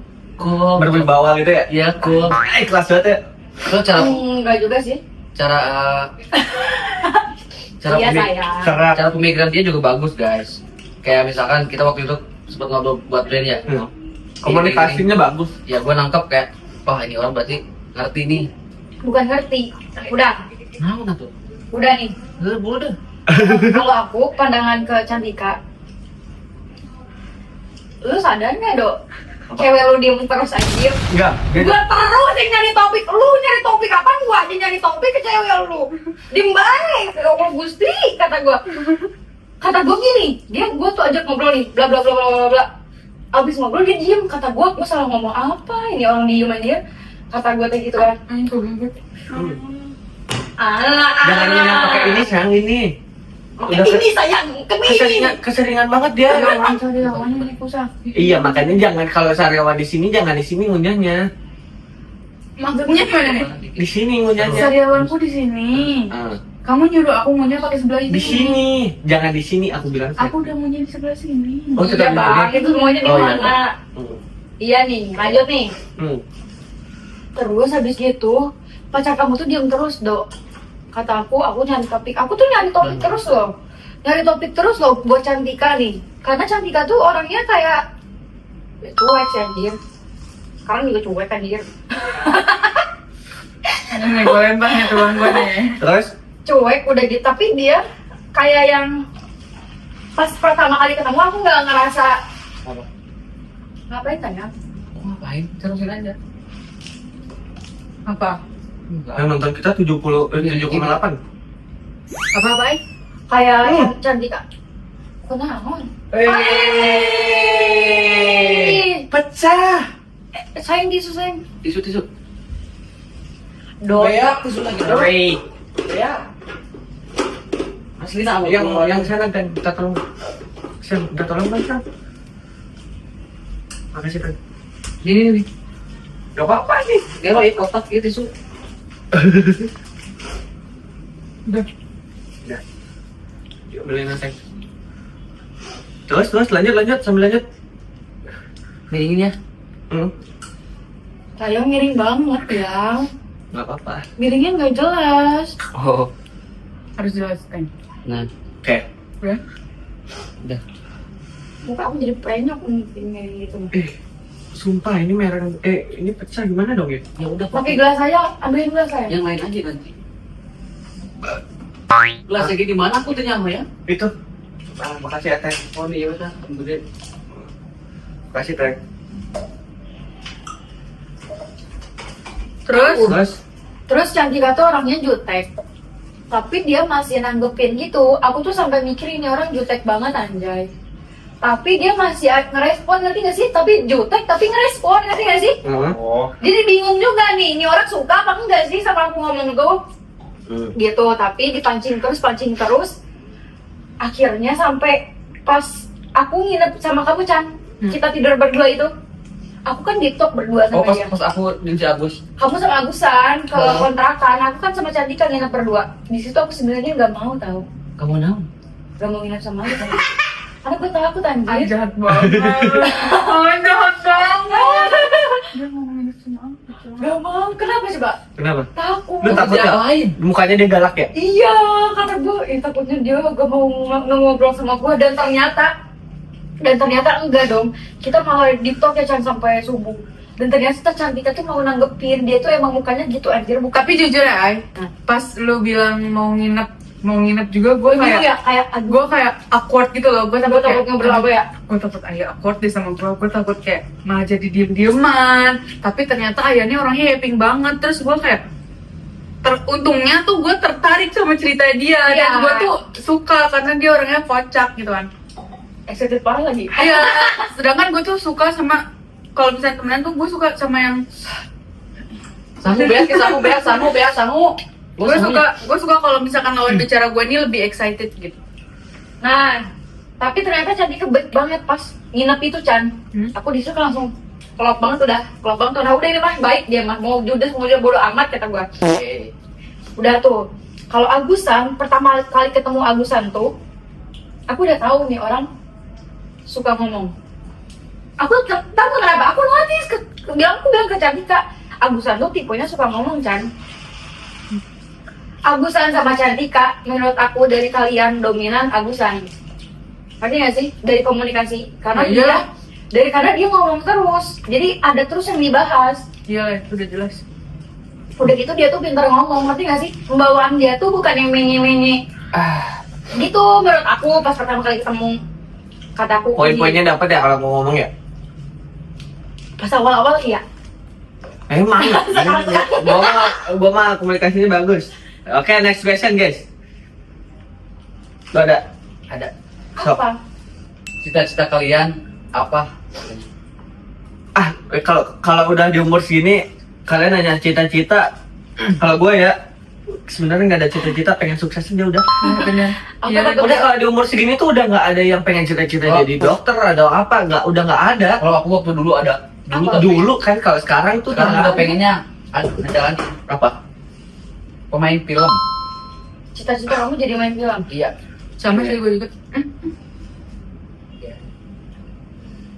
cool. Berwibawa gitu ya? Iya cool. Ikhlas banget ya? Terus cara Nggak juga sih. cara cara Iya pemik- sayang. cara pemikiran dia juga bagus guys. Kayak misalkan kita waktu itu sempat ngobrol buat brand ya. Komunikasinya bagus. Ya gue nangkep kayak, wah ini orang berarti ngerti nih. Bukan ngerti. Udah, Nah tuh. udah nih. Udah. Kalau aku pandangan ke Cantika, lu sadar nggak dok? Cewek lu diem terus anjir. Enggak, dia Gua terus yang nyari topik, lu nyari topik kapan gua aja nyari topik ke cewek lu. Diem baik, ya Allah Gusti, kata gua. Kata gua gini, gua tuh ajak ngobrol nih, bla bla bla bla bla bla. Abis ngobrol dia diem, kata gua salah ngomong apa? Ini orang diem aja. Kata gua kayak gitu kan. jangan yang pakai ini sayang ini. Udah Ini sayang, keseringan banget dia. Iya, makanya jangan kalau sariawan di sini jangan di sini ngunyahnya. Maksudnya gimana nih? Di sini ngunyahnya. Sariawanku di sini. Ah, Kamu nyuruh aku ngunyah pakai sebelah ini. di sini, jangan di sini aku bilang. Aku udah ngunyah di sebelah sini. Oh, Iya tetap bang, itu semuanya di Oh, iya. mana? Hmm. Iya nih, lanjut nih. Hmm. Terus habis gitu, pacar kamu tuh diem terus, Dok. Kata aku nyari topik. Aku tuh nyari topik terus loh. Nyari topik terus loh buat Cantika nih. Karena Cantika tuh orangnya kayak cuek sih anjir. Sekarang juga cuek anjir. Ini gue lempar nih tuan gue nih. Terus Cuek udah gitu, tapi dia kayak yang pas pertama kali ketemu aku nggak ngerasa apa? ngapain tanya. Ngapain? Terusin aja. Apa? Yang nonton kita 7,8. Apa-apain? Kayak Cantika. Kenaon? Pecah. Sayang tisu sayang. Tisu. Dok. Tisu lagi. Asli sama Yang sana dan kita tolong. Kita tolong Bang. Makasih Bang. Ini. Gak apa-apa nih. Dia mau kotak gitu tisu. Udah. Yuk beliin nasi. Terus lanjut sambil lanjut. Miringin ya. Sayang miring banget ya. Gak apa-apa. Miringnya nggak jelas. Oh. Harus jelaskan. Nah, Oke. Ya? udah. Muka aku jadi penyok nih gitu. Sumpah ini merah. Ini pecah gimana dong ya? Ya udah Pakai gelas saya, ambilin gelas saya. yang lain aja nanti. Gelas lagi di mana aku tanya ya? Itu. Makasih ya Teh. Oh iya udah, kemudian Makasih Teh. Terus Cantika tuh orangnya jutek. Tapi dia masih nanggepin gitu. Aku tuh sampai mikir ini orang jutek banget anjay. Tapi dia masih ngerespon, ngerti gak sih? Tapi jutek tapi ngerespon, ngerti gak sih? Oh. Jadi bingung juga nih, ini orang suka apa enggak sih sama aku ngomong gitu? Gitu, tapi dipancing terus. Akhirnya sampai pas aku nginep sama kamu Chan, kita tidur berdua itu. Aku kan di talk berdua oh sama dia. pas aku di Agus. Kamu sama Agusan ke kontrakan, aku kan sama Cantika nginep berdua. Di situ aku sebenarnya nggak mau tahu, Kamu tahu? nggak mau nginep sama Agusan. Karena gue takut anjir. Jahat banget. Jahat banget. Dia ngomongin sama aku. Gak mau, kenapa coba? Kenapa? Takut. Lu takut Tidak ya? lain. Mukanya dia galak ya? Iya, karena gue takutnya dia gak mau ngobrol sama gue dan ternyata enggak dong. Kita malah di talk ya Chan sampai subuh. Dan ternyata Cantika tuh mau nanggepin, dia tuh emang mukanya gitu anjir, bukan. Tapi jujur ya, Ay, pas lu bilang mau nginep juga gue kayak gue kayak awkward gitu loh. Gue Gue takut ngobrol apa ya? Gue takut Ayah awkward deh sama gue takut kayak malah jadi diem-dieman. Tapi ternyata Ayah ini orangnya happy banget. Terus gue kayak untungnya tuh gue tertarik sama cerita dia. Iya. Dan gue tuh suka karena dia orangnya kocak gitu kan. Excited parah lagi. Iya, sedangkan gue tuh suka sama, kalau misalnya temenan tuh gue suka sama yang Sangu. gue suka kalau misalkan lawan bicara gue ini lebih excited gitu. Nah, tapi ternyata Cantika baik banget pas nginep itu Chan. Aku disitu langsung klop banget udah. Udah ini mah baik dia mah mau judes mau dia bodo amat kata gua. Udah tuh. Kalau Agusan pertama kali ketemu Agusan tuh, aku udah tahu nih orang suka ngomong. Aku tahu kenapa? Aku notice aku bilang ke Cantika, Agusan tuh tipenya suka ngomong Chan. Agusan sama Cantika, menurut aku dari kalian dominan Agusan. Ngerti gak sih? Dari komunikasi. Karena karena dia ngomong terus. Jadi ada terus yang dibahas. Iya, udah jelas. Udah gitu dia tuh pintar ngomong, ngerti gak sih? Pembawaan dia tuh bukan yang menye-menye. Gitu menurut aku pas pertama kali ketemu. Kataku. Poin-poinnya dapat ya kalau mau ngomong ya? Pas awal-awal iya. Emang. Gua mah komunikasinya bagus. Oke, next question guys. Lo ada? Ada. Sok. Apa? Cita-cita kalian apa? Kalau udah di umur segini, kalian nanya cita-cita. Kalau gue ya, sebenarnya nggak ada cita-cita, pengen sukses aja udah. Bener. Apa Iya, betul? Udah kalau di umur segini tuh udah nggak ada yang pengen cita-cita Oh. jadi dokter atau apa, udah nggak ada. Kalau aku waktu dulu ada. Dulu Apa? tapi Dulu kan, kalau sekarang tuh sekarang nggak udah ada. pengennya jalan apa? Pemain film. Cita-cita kamu jadi main film? Iya. Sama sih gue juga.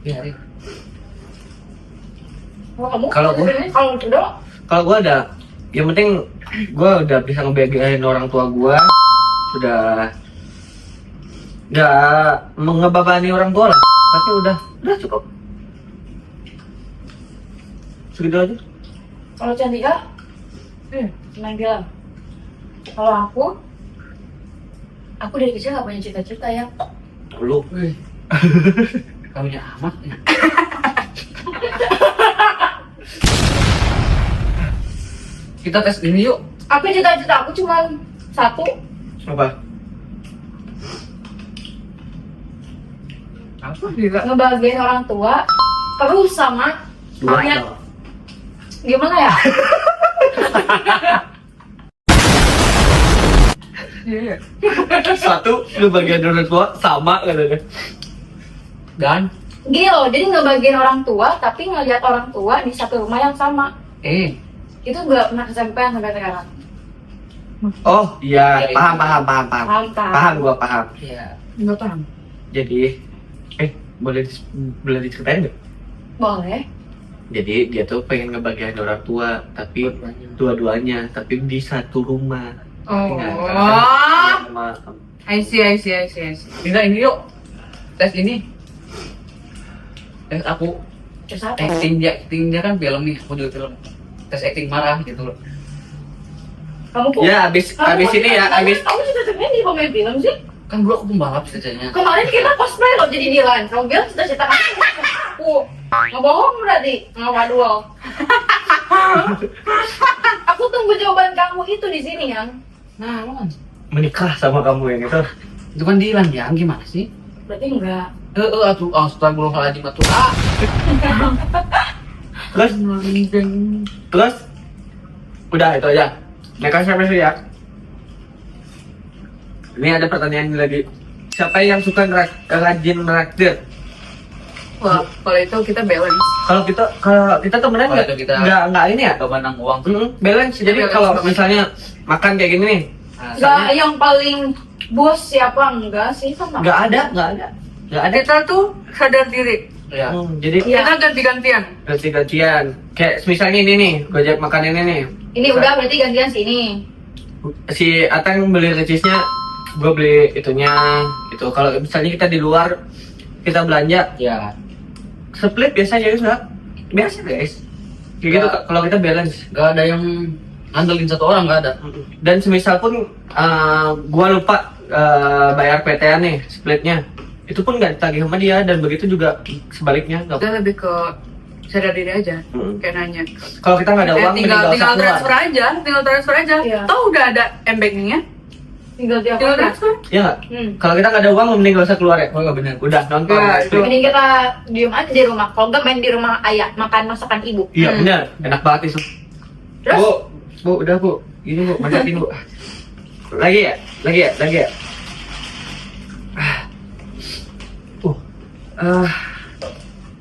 Iya. Kamu? Kalau gua- Kalau udah Kalau gue ada, yang penting gue udah bisa ngebahagiain orang tua gue, udah nggak ngebebani orang tua lah, tapi udah cukup. Segitu aja. kalau Cantika, main film. Kalau aku dari kecil gak punya cita-cita ya. Lu Kamunya amat. Kita tes ini yuk. Aku cita-cita aku cuma satu, apa? Apa juga? ngebahagiain orang tua. Terus sama Dua. punya gimana ya? Satu, lu bagian orang tua sama katanya. Dan Gini loh, jadi ngebahagiain orang tua, tapi ngeliat orang tua di satu rumah yang sama. Itu gak pernah kesampaian sampai sekarang. Oh iya, Ya, paham. Paham kan? Paham, gua paham. iya. Enggak paham. Jadi, boleh diceritain nggak? Boleh. Jadi dia tuh pengen ngebagian orang tua, tapi dua-duanya, tapi di satu rumah. Oh. Sama I see. Kita ini yuk. Tes ini. Tes aku. Terus apa? Acting dia kan film nih, aku juga film. Tes acting marah gitu loh. Kamu kok? ya abis ini ya, abis Kamu cita-citanya di pemain film sih? Kan dulu aku pembalap ceritanya. Kemarin kita cosplay loh jadi Dilan. Kamu bilang cita-cita kamu aku. Ngebohong berarti? Ngawadul. Aku tunggu jawaban kamu itu di sini yang. Nah, man. menikah sama kamu yang itu. Itu kan Dilan ya, gimana sih? Berarti enggak. Atuh, astagfirullahaladzim atuh. Terus udah itu aja. Mereka siapa sih ya? Ini ada pertanyaan lagi. Siapa yang suka rajin meraktir? Wah, kalau itu kita balance. Kalau kita temenan Kalau itu kita- nggak ini ya? Atau menang uang. Balance. Jadi Balance kalau banget. misalnya makan kayak gini nih, Enggak yang paling bos siapa enggak sih sama. nggak ada. Kita tuh sadar diri. Ya. Jadi Iya. Kita ganti-gantian. ganti-gantian. Kayak misalnya ini nih, gue ajak makan ini nih. Ini udah berarti gantian sini. Si Atang beli cheese-nya, gue beli itunya gitu. Kalau misalnya kita di luar, kita belanja, Ya. split biasa ya guys, biasa guys. Kayak gitu Nggak. kalau kita balance. Gak ada yang ngandelin satu orang, gak ada. Dan semisal pun gue lupa bayar PT-an nih, splitnya, itu pun nggak ditagih sama dia, dan begitu juga sebaliknya. Nggak- Kita lebih ke sadar diri aja. Mm. Kayak nanya. Kalau kita nggak ada uang, Tinggal mending nggak usah keluar. transfer aja. Iya. Toh udah ada M-Bankingnya. Tinggal tiap Tinggal hari. transfer. Iya nggak? Hmm. Kalau kita nggak ada uang, mending nggak usah keluar ya. Oh, gak bener. Udah nonton. Nggak, Netflix. itu. Mending kita diem aja di rumah. Kalau enggak main di rumah ayah, makan masakan ibu. Iya benar, enak banget itu. Terus? Bu, udah bu, ini bu, masakin bu. Lagi ya.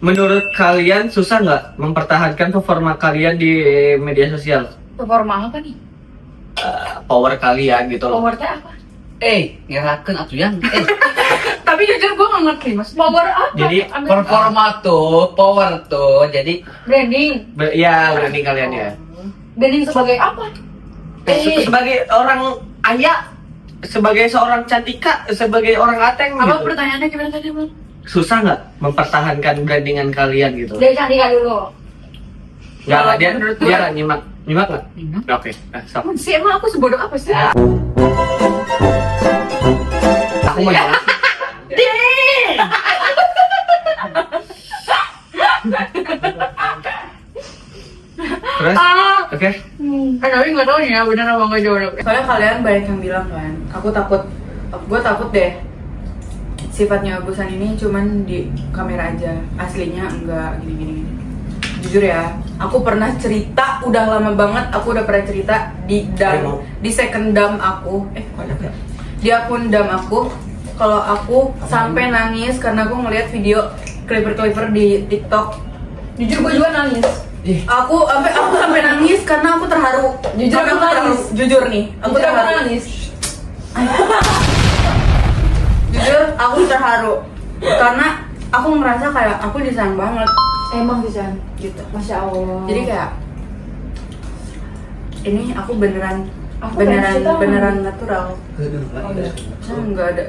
Menurut kalian susah nggak mempertahankan performa kalian di media sosial? Performa apa nih? Power kalian gitu loh. Power teh apa? Ngerakeun atuh yang. Tapi jujur gue nggak ngerti mas. Power apa? Jadi, Ambil- Performa tuh, power tuh. Jadi branding. Ya, berani kalian ya. Branding sebagai apa? Sebagai orang ayah, sebagai seorang Cantika, sebagai orang Ateng Apa gitu. pertanyaannya gimana tadi bang? Susah nggak mempertahankan brandingan kalian gitu? Dari Cantika dulu. Nggak, dia menurut dia gua- nggak nyimak nggak? Nyimak. Oke, sok. Sih emang aku sebodoh apa sih? Aku mau jawab. Terus? Oke. Tapi nggak tahu nih ya benar apa nggak jodoh. Soalnya kalian banyak yang bilang kan, gue takut deh. Sifatnya Agusan ini cuman di kamera aja, aslinya enggak gini. Jujur ya, aku pernah cerita, udah lama banget aku udah pernah cerita di second dam aku, di akun dam aku, kalau aku sampai nangis karena aku ngeliat video clipper di TikTok. Jujur gue juga nangis. Aku sampai nangis karena aku terharu. Jujur Karena aku aku terharu. nangis. Jujur nih, aku Jujur aku terharu. nangis. Jujur aku terharu karena aku ngerasa kayak aku disayang banget Emang sih Chan, gitu. Masya Allah. Jadi kayak ini aku beneran Aku pengen cerita. beneran natural. udah. Saya nggak ada.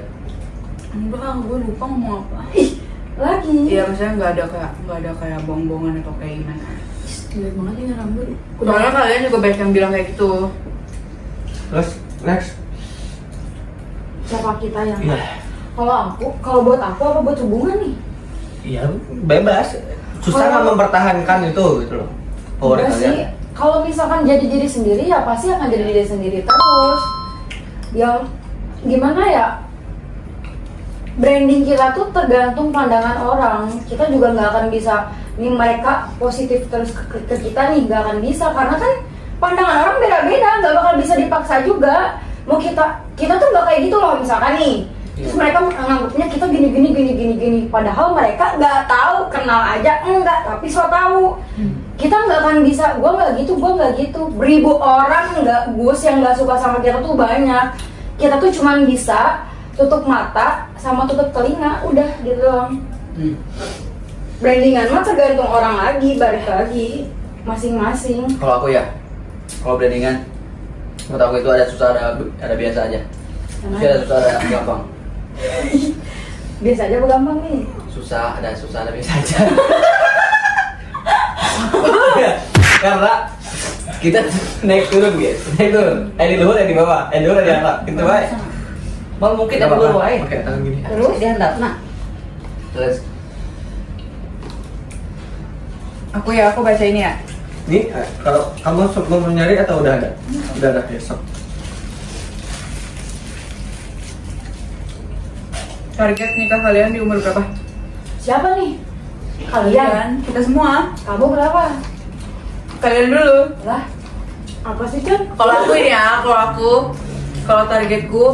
Enggak, gue lupa ngomong apa. Lagi. Iya, maksudnya nggak ada kayak bohong-bohongan atau kayak gimana. Jelek banget ini rambut. Soalnya kalian juga banyak yang bilang kayak gitu. Terus next. Siapa kita yang? Iya. Kalau buat aku apa buat hubungan nih? Iya, bebas. Susah nggak mempertahankan itu gitu loh. Power Enggak kalian. sih. Kalau misalkan jadi diri sendiri ya pasti akan jadi diri sendiri terus. Yang gimana ya? Branding kita tuh tergantung pandangan orang. Kita juga nggak akan bisa nih mereka positif terus ke kita nih, nggak akan bisa karena kan pandangan orang beda-beda, nggak bakal bisa dipaksa juga. Mau kita tuh nggak kayak gitu loh misalkan nih. Terus mereka menganggapnya kita gini. Padahal mereka nggak tahu, kenal aja enggak, tapi so tahu. Kita nggak akan bisa, gue nggak gitu. Beribu orang gus yang nggak suka sama kita tuh banyak. Kita tuh cuman bisa tutup mata sama tutup telinga, udah gitu doang. Brandingan mah tergantung orang lagi, balik lagi masing-masing. Kalau aku ya, kalau brandingan, menurut aku itu ada susah, ada biasa aja. Tapi ada susah, ada gampang. Biasa aja gampang nih. Susah, ada biasa aja. Karena kita naik turun guys, naik turun. Di luhur, di bawah, di luhur, di atas. Gitu baik. Mal mungkin ada dulu baik. Oke, tangan gini. Terus Dia hendak, nah. Terus Aku baca ini ya. Nih, kalau kamu mau nyari atau udah ada? Udah ada ya, sok. Target nikah kalian di umur berapa? siapa nih? Kalian? Kita semua. Kamu berapa? Kalian dulu. Lah, apa sih Chan? Kalau aku ini ya, kalau targetku,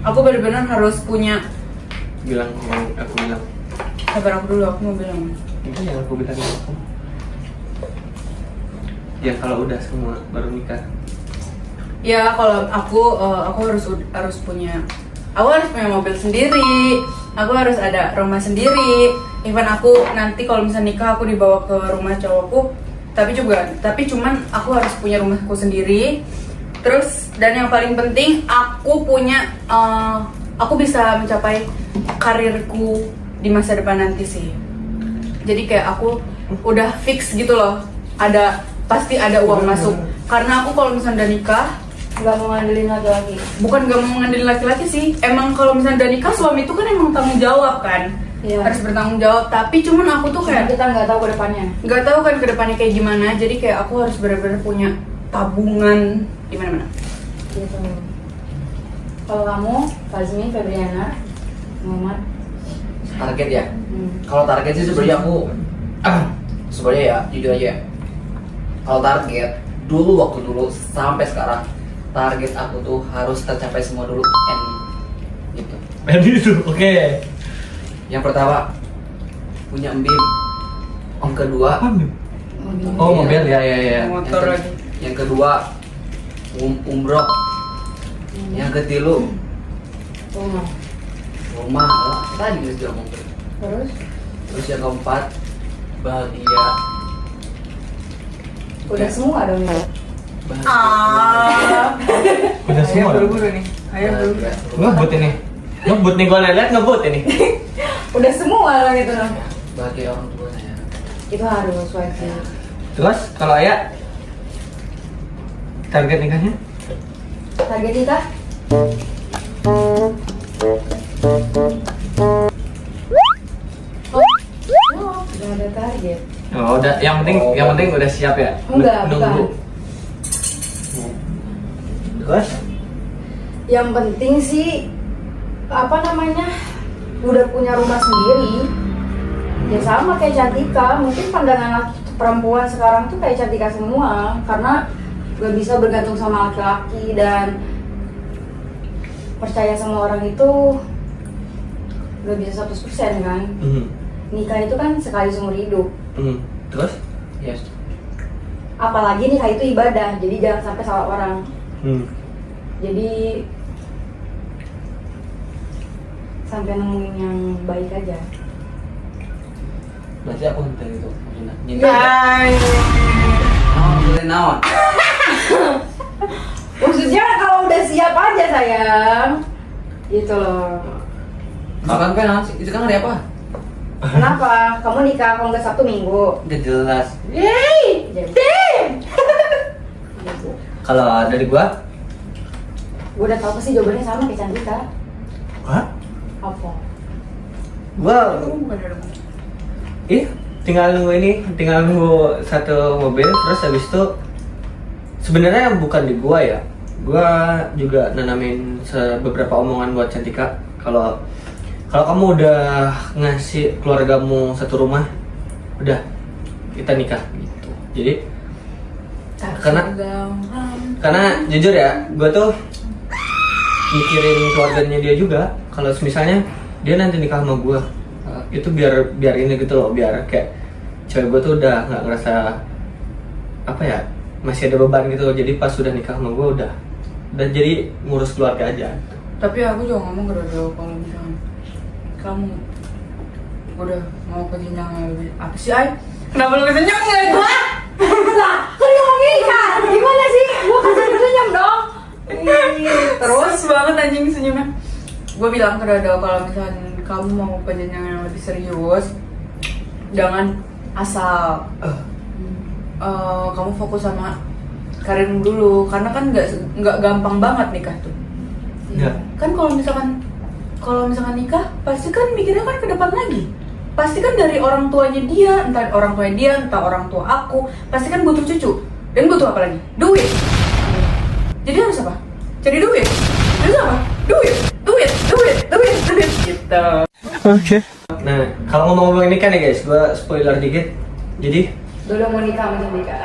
aku benar-benar harus punya. Bilang yang aku bilang. Sabar aku dulu, aku mau bilang. Itu yang aku bilang aku. Ya kalau udah semua baru nikah. Ya kalau aku harus punya. Aku harus punya mobil sendiri. Aku harus ada rumah sendiri. Even aku nanti kalau misalnya nikah aku dibawa ke rumah cowokku, tapi cuman aku harus punya rumahku sendiri. Terus dan yang paling penting aku bisa mencapai karirku di masa depan nanti sih. Jadi kayak aku udah fix gitu loh. Pasti ada uang masuk. Karena aku kalau misalnya udah nikah Gak mau ngandelin laki-laki. bukan gak mau ngandelin laki-laki sih, emang kalau misalnya udah nikah suami itu kan emang tanggung jawab kan. Iya. Harus bertanggung jawab, tapi cuman aku tuh Kayak kayak kita nggak tahu ke depannya. nggak tahu kan ke depannya kayak gimana, jadi kayak aku harus benar-benar punya tabungan di mana-mana. Gitu. Kalau kamu, Fazmi, Febriana, Muhammad. target ya. Kalau target sih sebenarnya aku sebenarnya ya jujur aja. Kalau target waktu dulu sampai sekarang target aku tuh harus tercapai semua dulu gitu. Itu, oke. Yang pertama punya BIM. Yang kedua Oh, mobil ya. Motor yang, lagi. yang kedua umroh. Yang ketiga rumah. Tadi juga sudah ngomong. Terus yang keempat bahagia. Udah semua dong ya. Udah semua. Buru-buru nih. Ayo buru. Ngebut ini. Ngebut nih, gua lihat ngebut ini. Udah semua lah gitu dong. Bahagia orang tuanya. Itu harus wajib. Terus kalau Ayah target nikahnya? Target kita? Oh, Nggak ada target. Oh, udah. Yang penting udah siap ya. Enggak, Nunggu. bukan. Terus? Yang penting sih apa namanya udah punya rumah sendiri. Ya sama kayak Cantika, mungkin pandangan perempuan sekarang tuh kayak Cantika semua karena gak bisa bergantung sama laki-laki dan percaya sama orang itu gak bisa 100% kan. Nikah itu kan sekali seumur hidup. Terus? Yes. Apalagi nikah itu ibadah, jadi jangan sampai salah orang. Jadi sampai nemuin yang baik aja. Berarti aku minta itu. Boleh naon? Maksudnya kalau udah siap aja sayang. Gitu loh. Makan kan itu kan hari apa? Kenapa? Kamu nikah kalau nggak Sabtu Minggu? Udah jelas. Yeay! Damn! Kalau dari gua, Gue udah tau pasti jawabannya sama kayak Cantika. hah? Apa? Gua tinggal nunggu satu mobil terus habis itu sebenarnya bukan di gua ya. Gua juga nanamin beberapa omongan buat Cantika kalau kamu udah ngasih keluargamu satu rumah, udah kita nikah gitu. Jadi karena jujur ya, gua tuh mikirin keluarganya dia juga. Kalau misalnya dia nanti nikah sama gua, itu biar ini gitu loh, biar kayak cewek gua tuh udah nggak ngerasa apa ya, masih ada beban gitu. Jadi pas sudah nikah sama gua udah jadi ngurus keluarga aja. Tapi aku juga ngomong ke Dodo kalau misalnya kamu udah mau ke jenjang yang lebih apa sih Ay? Kenapa lu kesenyum nggak? Lah, kan dia mau nikah. Gimana sih? Gue kasih senyum dong. Terus banget anjing senyumnya. Gue bilang ke Dodo kalau misalnya kamu mau ke jenjang yang lebih serius, jangan asal kamu fokus sama karirmu dulu, karena kan nggak gampang banget nikah tuh. Iya. Kan kalau misalkan nikah pasti kan mikirnya kan ke depan lagi. Pasti kan dari orang tuanya dia, entah orang tuanya dia, entah orang tua aku, pasti kan butuh cucu. Dan butuh apa lagi? Duit. Jadi harus apa? Cari duit. Terus apa? Duit gitu. Okay. Nah, kalau ngomong-ngomong ini kan ya guys, gua spoiler dikit. Jadi Dodo mau nikah sama Cantika.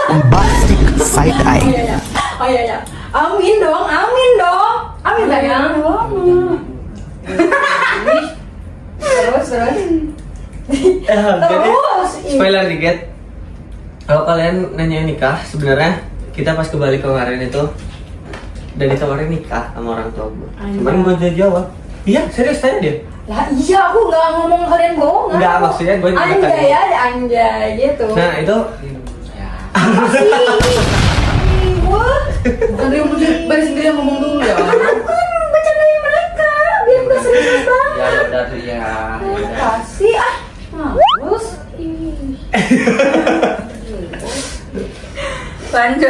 Bombastic side eye. Oh iya. Amin dong. Amin sayang. Terus. jadi Terus. spoiler dikit. Kalau kalian nanya nikah, sebenarnya kita pas kembali kemarin itu udah ditawarin nikah sama orang tua gue. Cuman gue udah jawab, iya serius tanya dia. Lah iya, aku nggak ngomong kalian bohong. Enggak, maksudnya gue anjay ya, anjay gitu. Nah itu Bukan dia baris sendiri yang ngomong dulu ya. Bukan bercandain mereka, biar gak serius banget. Ya udah tuh ya. Kasih males. Lanjut.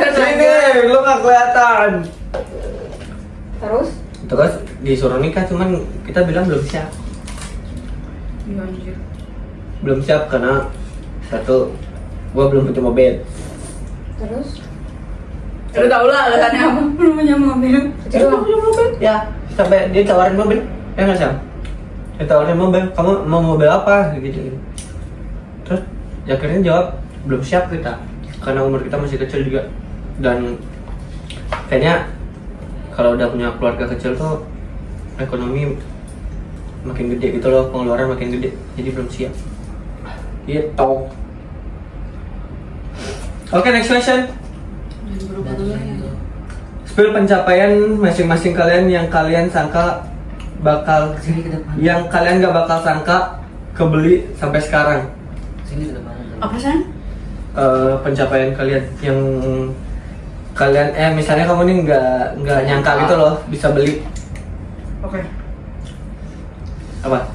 lu gak kelihatan. Terus disuruh nikah, cuman kita bilang belum siap. Iya anjir. Belum siap karena satu, gue belum punya mobil. terus Lu tau lah alasannya apa? Belum punya mobil. Belum. Ya, sampai dia tawarin mobil, ya nggak Sam? Dia tawarin mobil, kamu mau mobil apa? Gitu. Terus, ya akhirnya jawab belum siap kita, karena umur kita masih kecil juga. Dan kayaknya kalau udah punya keluarga kecil tuh ekonomi makin gede gitu loh, pengeluaran makin gede, jadi belum siap. Gitu. Oke, next question. Spill pencapaian masing-masing kalian yang kalian sangka bakal, yang kalian gak bakal sangka kebeli sampai sekarang. Sini ke depan. Apa sih? Pencapaian kalian yang kalian misalnya kamu nih nggak nyangka gitu loh bisa beli Oke. apa?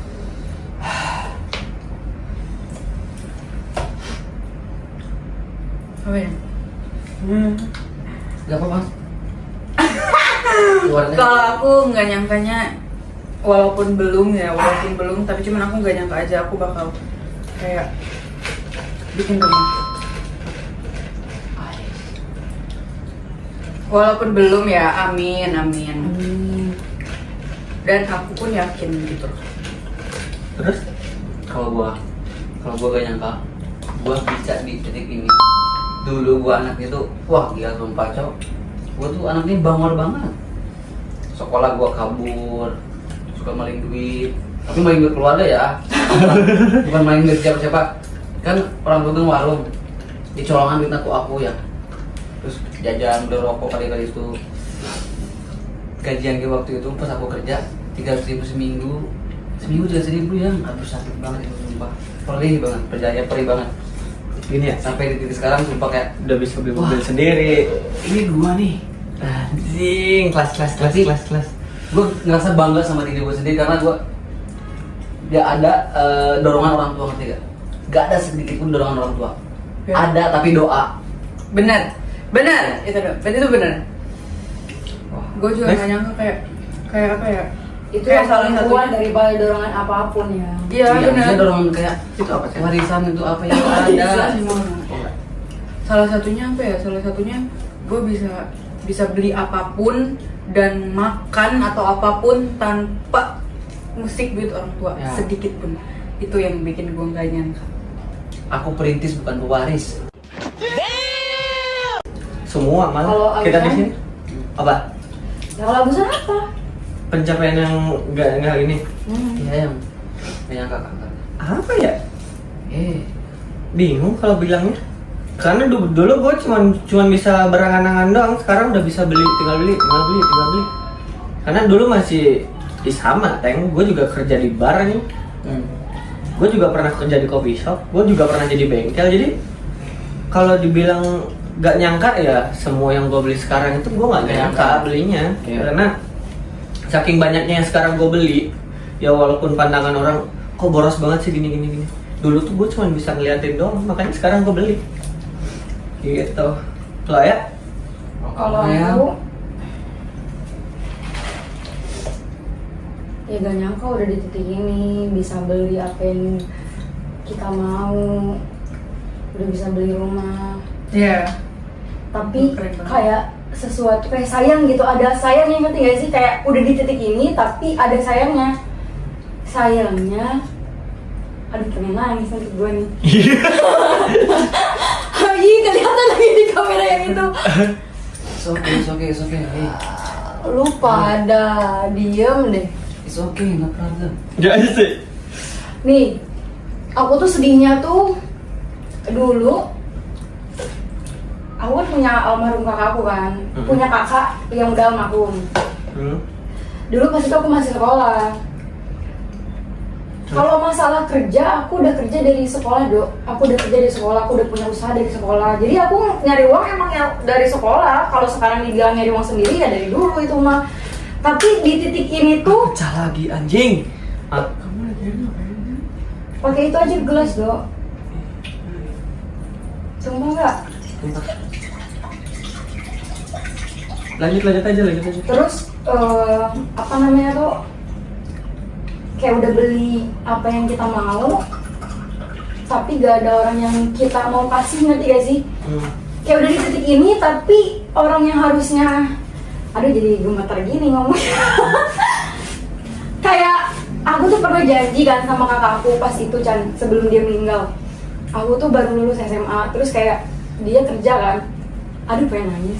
Apa ya? Gak apa-apa. Keluarnya. Kalau aku nggak nyangkanya walaupun belum tapi cuman aku nggak nyangka aja aku bakal kayak bikin rumah. Walaupun belum ya, amin. Dan aku pun yakin gitu. Terus Kalau gua gak nyangka gua bisa di titik ini. Dulu gua anaknya tuh wah gila sumpah cok. Gua tuh anaknya bangor banget. Sekolah gua kabur, suka maling duit. Tapi maling duit keluarga ya. Bukan maling duit siapa-siapa. Kan orang tua tuh warung. Dicolongan duit aku ya. Terus jajan beli rokok kali-kali itu. Gajian gue waktu itu pas aku kerja 300.000 seminggu 300.000 ya, aduh sakit banget itu sumpah, perih banget. gini ya, Sampai di titik sekarang sumpah kayak udah bisa beli mobil sendiri. ini gua nih. Anjing, kelas. Gue ngerasa bangga sama diri gue sendiri karena gue gak ada dorongan orang tua, ngerti gak? Gak ada sedikit pun dorongan orang tua. Ya. Ada tapi doa. Benar, itu benar. Gue juga Next. nggak nyangka kayak apa ya? Itu Kayak yang salah paling satunya. kuat daripada dorongan apapun ya. Iya Maksudnya benar. dorongan kayak Itu apa sih? warisan itu apa yang ada. Salah satunya apa ya? Salah satunya gue bisa beli apapun dan makan atau apapun tanpa musik duit orang tua Ya. sedikit pun. Itu yang bikin gue nggak nyangka. Aku perintis bukan pewaris. Semua Kalau malah kita di Aisyah? sini. Apa? Ya kalau Agusan apa? Pencapaian yang enggak ini. Iya yang nyangka kakak. Apa ya? Bingung Kalau bilangnya. Karena dulu gue cuman bisa berangan-angan doang, sekarang udah bisa tinggal beli. Karena dulu masih sama, gue juga kerja di bar nih. Gue juga pernah kerja di coffee shop, gue juga pernah jadi bengkel. Jadi kalau dibilang gak nyangka ya, semua yang gue beli sekarang itu gue gak nyangka belinya. Iya. Karena saking banyaknya yang sekarang gue beli, ya walaupun pandangan orang kok boros banget sih gini. Dulu tuh gue cuma bisa ngeliatin doang, makanya sekarang gue beli. Gitu. Lo ya? Kalau aku ya gak nyangka udah di titik ini bisa beli apa yang kita mau, udah bisa beli rumah. Iya. Tapi Keren banget. kayak sesuatu kayak sayang gitu, ada sayangnya, ngerti gak sih? Kayak udah di titik ini tapi ada sayangnya. Aduh pengen nangis nanti gue nih. Ih kelihatan lagi di kamera yang itu. It's okay. Hey, Lu pada diem deh. it's okay, no problem. Ya sih. Nih, aku tuh sedihnya tuh dulu aku kan punya almarhum kakakku kan, punya kakak yang udah almarhum. Dulu pas itu aku masih sekolah. Kalau masalah kerja, aku udah kerja dari sekolah, Dok. Aku udah kerja dari sekolah, aku udah punya usaha dari sekolah. Jadi aku nyari uang emang ya dari sekolah. Kalau sekarang dibilang nyari uang sendiri ya dari dulu itu mah. Tapi di titik ini tuh Pecah lagi anjing. pakai itu aja gelas, Dok. Sumpah nggak? Lanjut aja. Terus apa namanya tuh? Kayak udah beli apa yang kita mau, tapi gak ada orang yang kita mau kasih, ngerti gak sih? Kayak udah di titik ini, tapi orang yang harusnya, aduh jadi gemeter gini ngomongnya. Kayak aku tuh pernah janji kan sama kakakku pas itu Chan, sebelum dia meninggal. Aku tuh baru lulus SMA, terus kayak dia kerja kan. Aduh pengen nangis.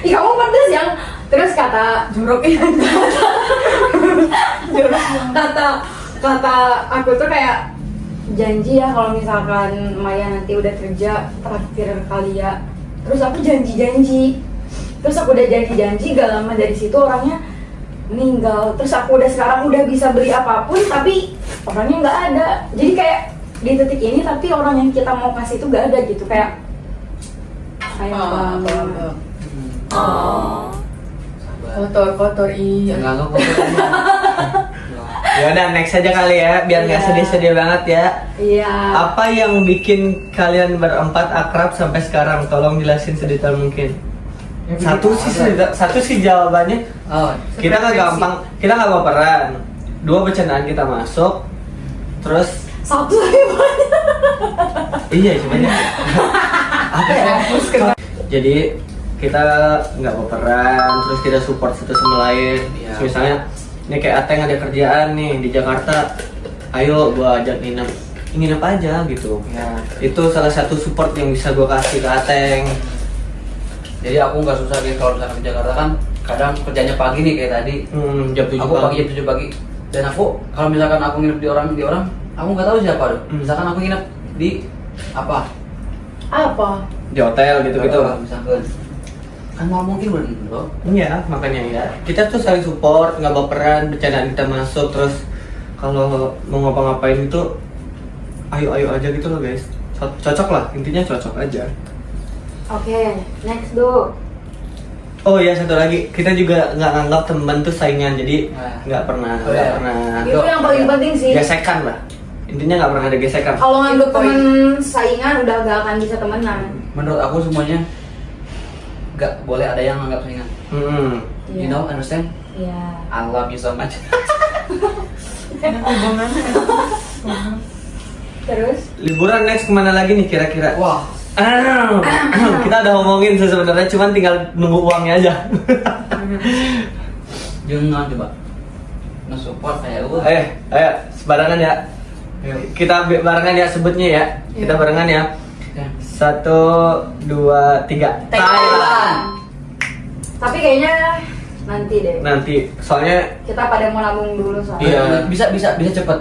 Ih kamu pedes yang terus kata jorok kata aku tuh kayak janji ya kalau misalkan Maya nanti udah kerja traktir kali ya. Terus aku janji terus aku udah janji gak lama dari situ orangnya meninggal. Terus aku sekarang udah bisa beli apapun tapi orangnya nggak ada. Jadi kayak di titik ini tapi orang yang kita mau kasih itu gak ada gitu, kayak sayang banget. Kotor iya. Enggak. Ya udah next aja kali ya, biar nggak Iya. sedih-sedih banget ya. Iya. Apa yang bikin kalian berempat akrab sampai sekarang? Tolong jelasin sedetail mungkin. Satu sih jawabannya. Oh, Kita nggak gampang, kita nggak baperan. 2 bercandaan kita masuk, terus Satu lagi banyak. iya sebenarnya. Apa ya? Jadi kita nggak baperan, terus kita support satu sama lain. Iya. Misalnya, ini kayak Ateng ada kerjaan nih di Jakarta, ayo gua ajak nginep aja gitu. Ya. Itu salah satu support yang bisa gua kasih ke Ateng. Jadi aku nggak susah gitu kalau misalkan ke Jakarta kan kadang kerjanya pagi nih kayak tadi. Jam 7 Aku pagi jam 7 pagi. Dan aku kalau misalkan aku nginep di orang, aku nggak tahu siapa tuh. Misalkan aku nginep di apa? Apa? Di hotel gitu-gitu. Misalkan kan nggak mungkin bro. Iya, makanya ya. Kita tuh saling support, nggak baperan, bercandaan kita masuk, terus kalau mau ngapa-ngapain itu ayo aja gitu loh guys. Cocok lah, intinya cocok aja. Oke, next do. Oh iya, satu lagi, kita juga nggak nganggap teman tuh saingan, jadi Nah. nggak pernah Oh, iya. Itu yang paling penting sih. gesekan lah. Intinya nggak pernah ada gesekan. Kalau nganggep Itu poin. temen saingan udah gak akan bisa temenan. Menurut aku semuanya nggak boleh ada yang anggap saingan. Iya. You know, understand? Iya. I love you so much. Terus? Liburan next kemana lagi nih kira-kira? Wah, Kita udah ngomongin sih sebenarnya, cuman tinggal nunggu uangnya aja. jangan coba nge-support kayak gue. Ayo, barengan ya. Kita barengan ya sebutnya ya. Kita barengan ya. Oke. 1, 2, 3. Thailand. Tapi kayaknya nanti deh. Nanti, soalnya Kita pada mau nabung dulu soalnya. Iya. Bisa cepet.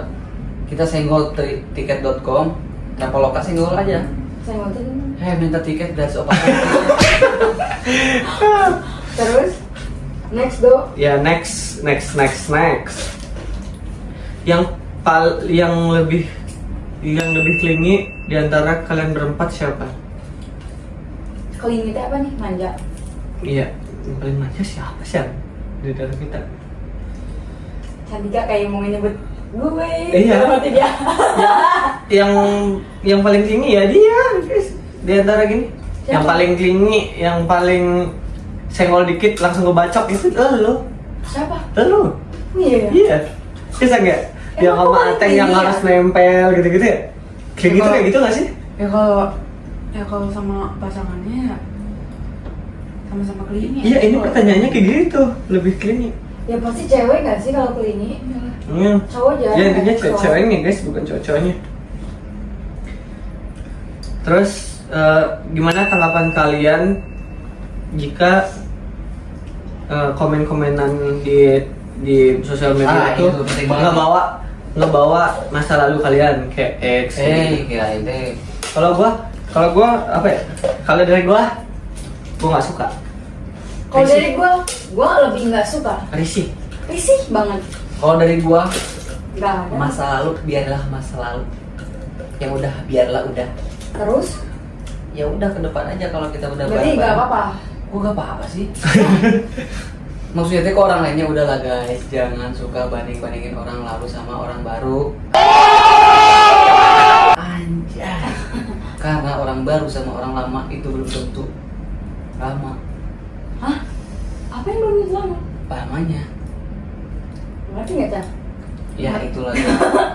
Kita senggol tiket.com, Traveloka senggol aja. Saya mau tuh. Minta tiket gratis opat. Terus? Next do. ya next. Yang lebih clingy di antara kalian berempat siapa? Clingy itu apa nih? Manja. Iya, yang paling manja siapa sih di dalam kita? Cantika kayak mau nyebut gue. Iya. Berarti dia. yang paling clingy ya dia, guys. Di antara gini. Siapa? Yang paling clingy, yang paling senggol dikit langsung ngebacok itu lo. Siapa? Lo. Iya. Iya. Bisa nggak? Yang Emang sama paling Ateng yang clingy harus ya? nempel gitu-gitu ya? Kayak gitu kayak gitu nggak sih? Ya kalau sama pasangannya ya sama-sama clingy. Iya, ini pertanyaannya kayak gitu, lebih clingy. Ya pasti cewek gak sih kalau clingy? Cowok jarang. Ya intinya Cowok. ceweknya guys, bukan cowok-cowoknya. Terus gimana tanggapan kalian jika komen-komenan di sosial media itu itu penting banget. ngebawa masa lalu kalian kayak ex gitu. Kira ini. Kalau gua apa ya? Kalau dari gua nggak suka. Kalau Risih. dari gue lebih nggak suka. Risih. Risih banget. Kalau dari gua, Gak ada. masa lalu biarlah masa lalu. Yang udah biarlah udah. Terus? Ya udah ke depan aja kalau kita udah Berarti bareng-bareng. gak apa-apa. Kok gak apa-apa sih? Maksudnya tuh ke orang lainnya udah lah guys, jangan suka banding-bandingin orang lalu sama orang baru. Anjay. Karena orang baru sama orang lama itu belum tentu lama. Hah? Apa yang belum itu lama? Lamanya. Ngerti gak, Cah? Ya itulah.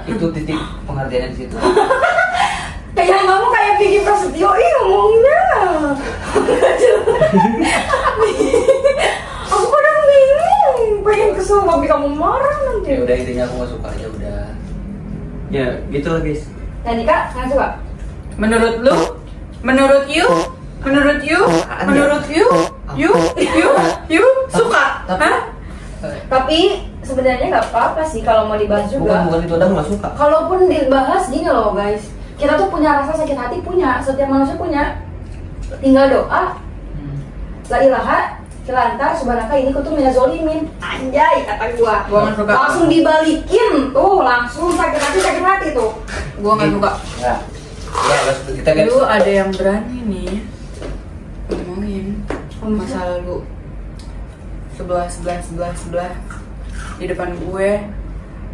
Itu titik pengertiannya di situ. Kayak kamu kayak Vicky Prasetyo, ngomongnya. Aku kadang bingung, pengen kesel tapi kamu marah nanti. Ya udah intinya aku gak suka aja udah. Ya gitu lah guys. Tadi Kak, nggak suka? Menurut lu? Menurut you? Menurut you? Menurut you? You? Suka? Tapi- Hah? Tapi sebenarnya nggak apa-apa sih kalau mau dibahas juga. Bukan itu Udah ada nggak suka. Kalaupun dibahas gini loh guys, kita tuh punya rasa sakit hati, punya, setiap manusia punya. Tinggal doa, la ilaha illallah subhanaka ini kutu minaz zalimin. Anjay kata gua. Gua nggak suka. Langsung dibalikin tuh, langsung sakit hati tuh. Gua nggak suka. Ya. Ya, kita lihat. Lu ada yang berani nih ngomongin masa lalu sebelah di depan gue,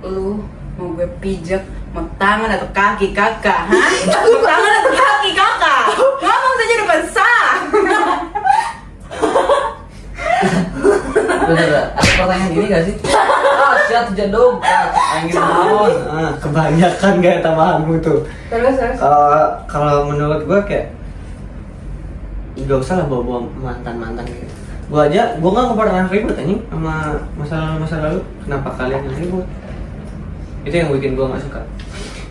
lu mau gue pijak mau tangan atau kaki kakak, hah? Mau tangan atau kaki kakak? Ngomong saja depan sah. Bener, ada pertanyaan gini gak sih? Siap jedung, angin naon. Kebanyakan gaya tambahanmu tuh. Terus. Kalau menurut gue kayak nggak usah lah bawa mantan gitu. Gue nggak pernah ribut anjing sama masa lalu. Kenapa kalian yang ribut? Itu yang bikin gue nggak suka.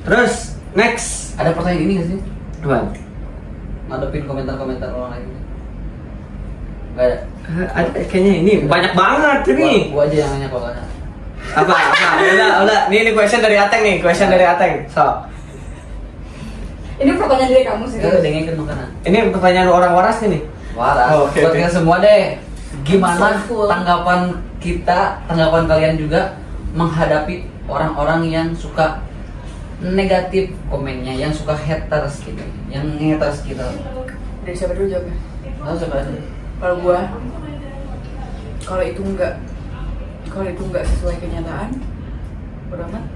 Terus next, Ada pertanyaan gini gak sih? Apaan? Ngadepin komentar-komentar orang lain. Gak ada. Ada kayaknya ini banyak banget ini. Gua aja yang nanya kalau ada. Apa? Udah. Ini question dari Ateng nih, question dari Ateng. So, Ini pertanyaan dari kamu sih. Kita dengerin makanan. ini pertanyaan orang waras nih. Waras. Oh, oke, Buat oke. kalian semua deh. Gimana Soulful. tanggapan kalian juga menghadapi orang-orang yang suka negatif komennya, yang suka haters gitu, yang haters gitu. Dari siapa dulu jawabnya? Tahu siapa aja? Kalau gua, kalau itu nggak sesuai kenyataan, bodo amat.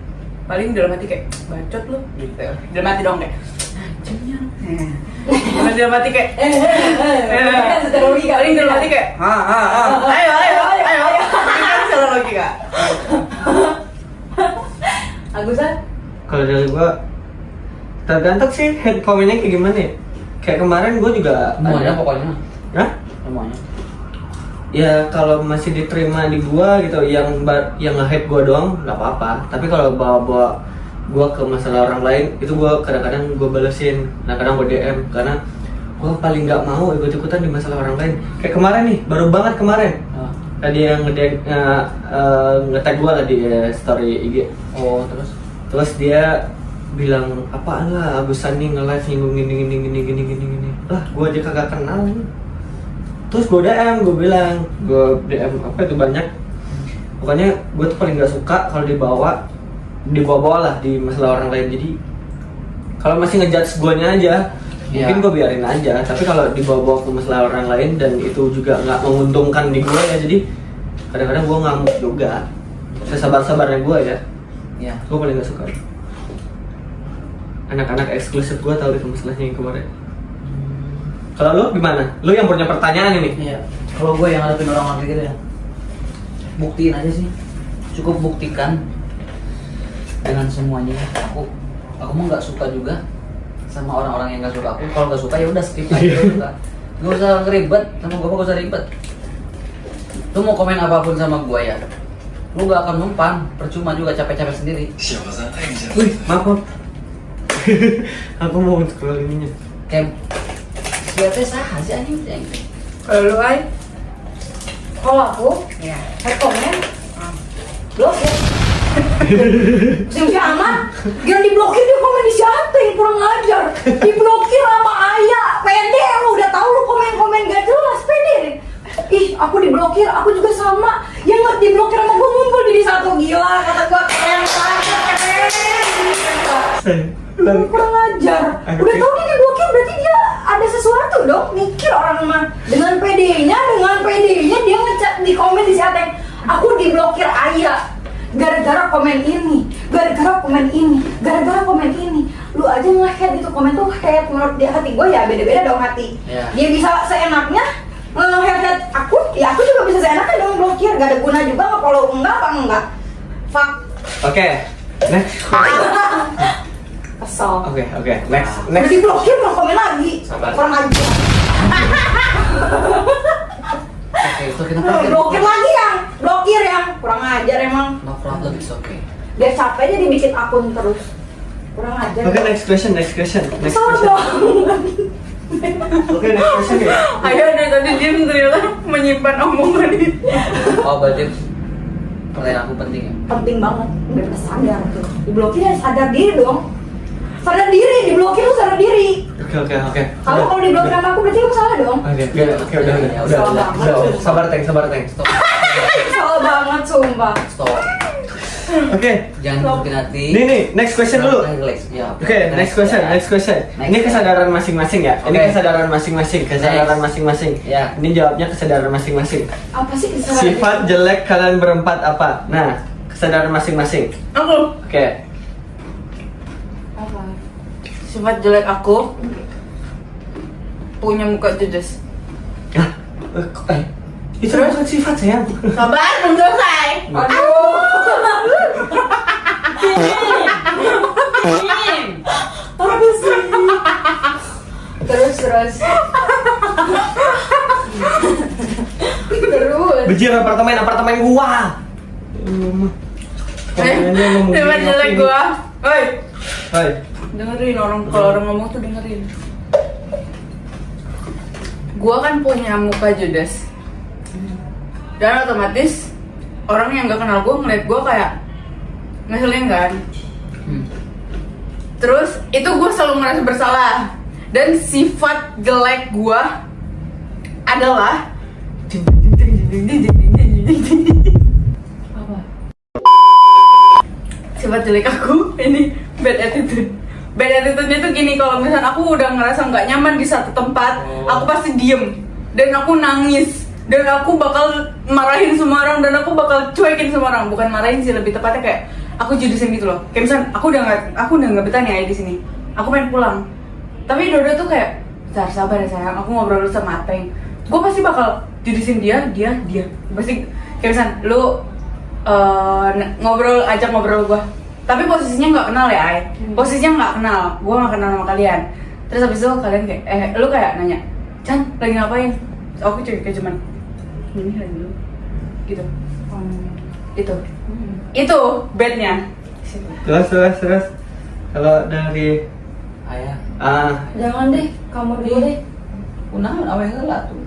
Paling dalam hati kayak bacot lo, gitu. Dalam hati dong kayak anjingnya. Dalam hati kayak Kan secara logika. paling dalam hati kayak ayo. Ini kan secara logika. Agusan? Kalau dari gua tergantung sih head komennya kayak gimana ya. Kayak kemarin gua juga Semuanya pokoknya. Hah? Semuanya. Ya kalau masih diterima di gua gitu, yang nge-hate gua doang nggak apa-apa. Tapi kalau bawa gua ke masalah orang lain, itu gua kadang-kadang gua balesin, kadang gua DM karena gua paling nggak mau ikut-ikutan di masalah orang lain. Kayak kemarin nih, baru banget kemarin. Tadi yang nge-tag gua lah di story IG. Oh, Terus dia bilang apaan lah Agus Sandi nge-live nyinggung gini. Lah gua aja kagak kenal. Terus gue bilang apa itu banyak. Pokoknya gue tuh paling gak suka kalau dibawa lah di masalah orang lain. Jadi kalau masih ngejudge guanya aja, mungkin gue biarin aja. Tapi kalau dibawa ke masalah orang lain dan itu juga nggak menguntungkan di gue ya, jadi kadang-kadang gue ngamuk juga. Sesabar-sabarnya gue ya. Iya. Gue paling gak suka. Anak-anak eksklusif gue tahu itu masalahnya yang kemarin. Kalau lu gimana? Lu yang punya pertanyaan ini? Iya. Kalau gue yang ngadepin orang-orang kayak gitu ya, buktiin aja sih. Cukup buktikan dengan semuanya. Aku mah nggak suka juga sama orang-orang yang nggak suka aku. Kalau nggak suka ya udah skip aja udah. Nggak usah ngeribet sama gue, nggak usah ribet. Lu mau komen apapun sama gue ya, lu nggak akan mempan. Percuma juga, capek-capek sendiri. Wih, maaf. Aku mau scroll ininya. Kayak siapa sah sih anjing. Kalau lu ay, Kalau aku, ya. head comment, blokir. Sih aman, gila diblokir dia komen di siapa yang kurang ajar. Diblokir sama ayah, pede lu udah tahu lu komen-komen gak jelas, pede deh. Ih, aku diblokir, aku juga sama. Yang nggak diblokir sama gue ngumpul jadi satu, gila. Kata gue keren banget, keren. Lu kurang ajar. Udah tahu dia diblokir berarti dia ada sesuatu dong. Mikir orang mah dengan PD-nya dia ngechat di komen di siapa. Aku diblokir ayah. Gara-gara komen ini, gara-gara komen ini. Lu aja nge-hate itu, komen tuh hate. Menurut dia, hati gue ya beda-beda dong hati. Yeah. Dia bisa seenaknya nge-hate aku, ya aku juga bisa seenaknya dong blokir. Gak ada guna juga nge-follow enggak. Fuck. Oke, next. Kesel. Oke, next. Udah diblokir belum komen lagi. Sabar. Kurang ajar. Oke, itu kita pakai. Blokir yang kurang ajar emang. No problem, it's okay. Dia capek aja dibikin akun terus. Kurang ajar. Oke, next question. Kesel dong. Oke, next question ya. Ayo dari tadi diem ternyata menyimpan omongan ini. Oh, berarti pertanyaan aku penting ya? Penting banget. Udah sadar tuh. Diblokir ya sadar diri dong. Sadar diri, diblokir lu sadar diri. Oke. Kalau diblokir sama aku berarti lu salah dong. Oke, udah. Sabar, Teng. Stop. Salah banget sumpah. Stop. Oke. Jangan masukin hati. Nih, next question dulu. Relax. Ya, Oke, next question. Ini kesadaran masing-masing ya. Ini Oke. kesadaran masing-masing. Ya. Ini jawabnya kesadaran masing-masing. Apa sih kesalahan? Sifat jelek kalian berempat apa? Nah, kesadaran masing-masing. Aku Oke. Apa? sifat jelek aku punya muka judes. Itu bukan sifat sayang. Sabar, belum selesai. Terus. Terus. Bejir apartemen gua. Depan jelek gua. Oi, Hai. dengerin kalau orang ngomong tuh dengerin. Gua kan punya muka judes. Dan otomatis orang yang gak kenal gua ngeliat gua kayak ngeselin kan. Terus itu gue selalu merasa bersalah. Dan sifat jelek gue adalah Apa? sifat jelek aku ini bad attitude. Bad attitude-nya tuh gini, kalau misalnya aku udah ngerasa nggak nyaman di satu tempat, aku pasti diem dan aku nangis dan aku bakal marahin semua orang dan aku bakal cuekin semua orang. Bukan marahin sih, lebih tepatnya kayak aku judesin gitu loh. Kayak misalnya aku udah nggak betah nih di sini. Aku pengen pulang. Tapi Dodo tuh kayak, "Bentar, sabar ya sayang, aku ngobrol dulu sama Apeng." Gue pasti bakal judesin dia. Pasti kayak misalnya lu ajak ngobrol gue. Tapi posisinya nggak kenal ya, Ay. Posisinya nggak kenal. Gue nggak kenal sama kalian. Terus habis itu kalian kayak, lu kayak nanya, "Chan, lagi ngapain?" Terus aku kayak cuman, "Ini lagi dulu." Gitu. Itu bednya. Terus. Kalau dari Ayah. Jangan deh, kamu dulu deh. Kunaon awe heula tuh.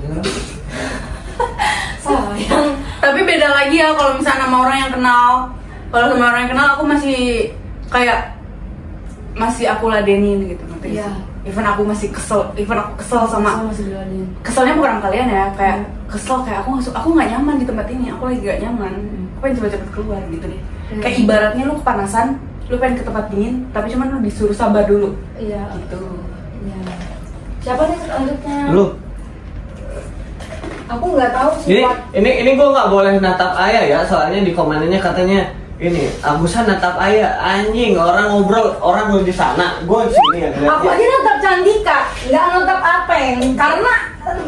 Sayang. Tapi beda lagi ya kalau misalnya sama orang yang kenal. Kalau sama orang yang kenal aku masih aku ladenin gitu, ngerti Iya. sih? Even aku kesel sama masih diladenin. keselnya bukan sama kalian ya, kayak kesel kayak aku nggak nyaman di tempat ini, aku lagi nggak nyaman. Aku pengen cepet-cepet keluar gitu deh. Kayak ibaratnya lu kepanasan, lu pengen ke tempat dingin, tapi cuman lu disuruh sabar dulu. Iya. Gitu. Iya. Siapa nih selanjutnya? lu. Aku nggak tahu sih. Ini gue nggak boleh natap ayah ya, soalnya di komennya katanya ini Agusan natap ayah, anjing, orang ngobrol, orang lu di sana, gue di sini ya. Aku aja natap Candika, nggak natap Apeng, karena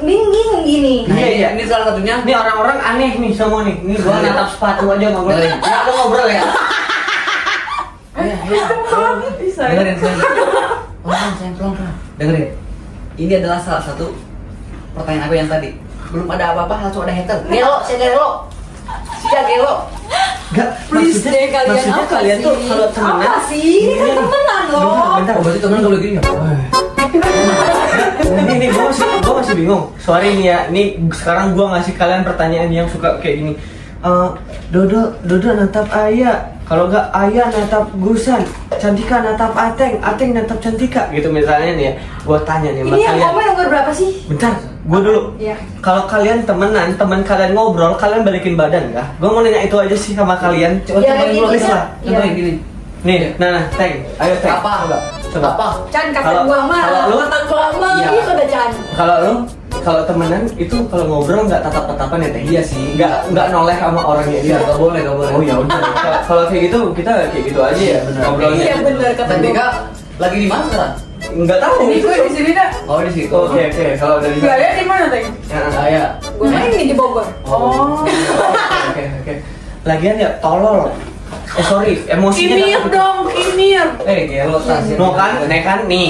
bingung gini. Iya. Ini salah satunya. Ini orang-orang aneh nih semua nih. Ini gue natap sepatu aja ngobrol. Dengerin. Ya lu ngobrol ya. Bisa. Dengerin. Pelan. Dengerin. Ini adalah salah satu pertanyaan aku yang tadi. Belum ada apa-apa, langsung ada hater. Gelo. Enggak, Please deh kalian, maksudnya apa kalian sih? tuh kalau temenan. Apa sih? Ini kan temenan loh. Bentar. Oh, berarti teman kalau gini ya? Ini gue masih bingung. Sorry nih ya, ini sekarang gue ngasih kalian pertanyaan yang suka kayak gini. Dodo natap ayah, kalau nggak ayah natap Gusan, Cantika natap Ateng natap Cantika, gitu misalnya nih ya. Gue tanya nih sama Ini yang kalian. komen nomor berapa sih? Bentar, gue dulu. Iya. Kalau kalian temenan, teman kalian ngobrol, kalian balikin badan kah? Gue mau nanya itu aja sih sama kalian. Coba Ya, contohin gini, dulu, bisa. lah. Contohin gini. Nih, nah, Teng, ayo Teng. Apa? Coba. Apa? Chan kata Kalau- gua mah. kalau lu- Kata gua mah. Iya. Iya sudah Chan. Kalau temenan itu kalau ngobrol nggak tatap-tatapan ya Teh? Iya sih. Nggak noleh sama orangnya dia. Iya, gak boleh. Oh ya udah. Kalau kayak gitu kita kayak gitu aja ya Bener. ngobrolnya. Iya bener kata Tadi gua. Kak lagi di mana sekarang? Nggak tahu. Ini gue di sini dah. Oh, di situ. Oke kalau dari Gak ada di mana Teng? Ya, Saya. Gua main nih di Bogor. Oh. Oke. Lagian ya tolol. Sorry, emosinya. Kimir dong, kimir. Gelo tas. No kan, nih.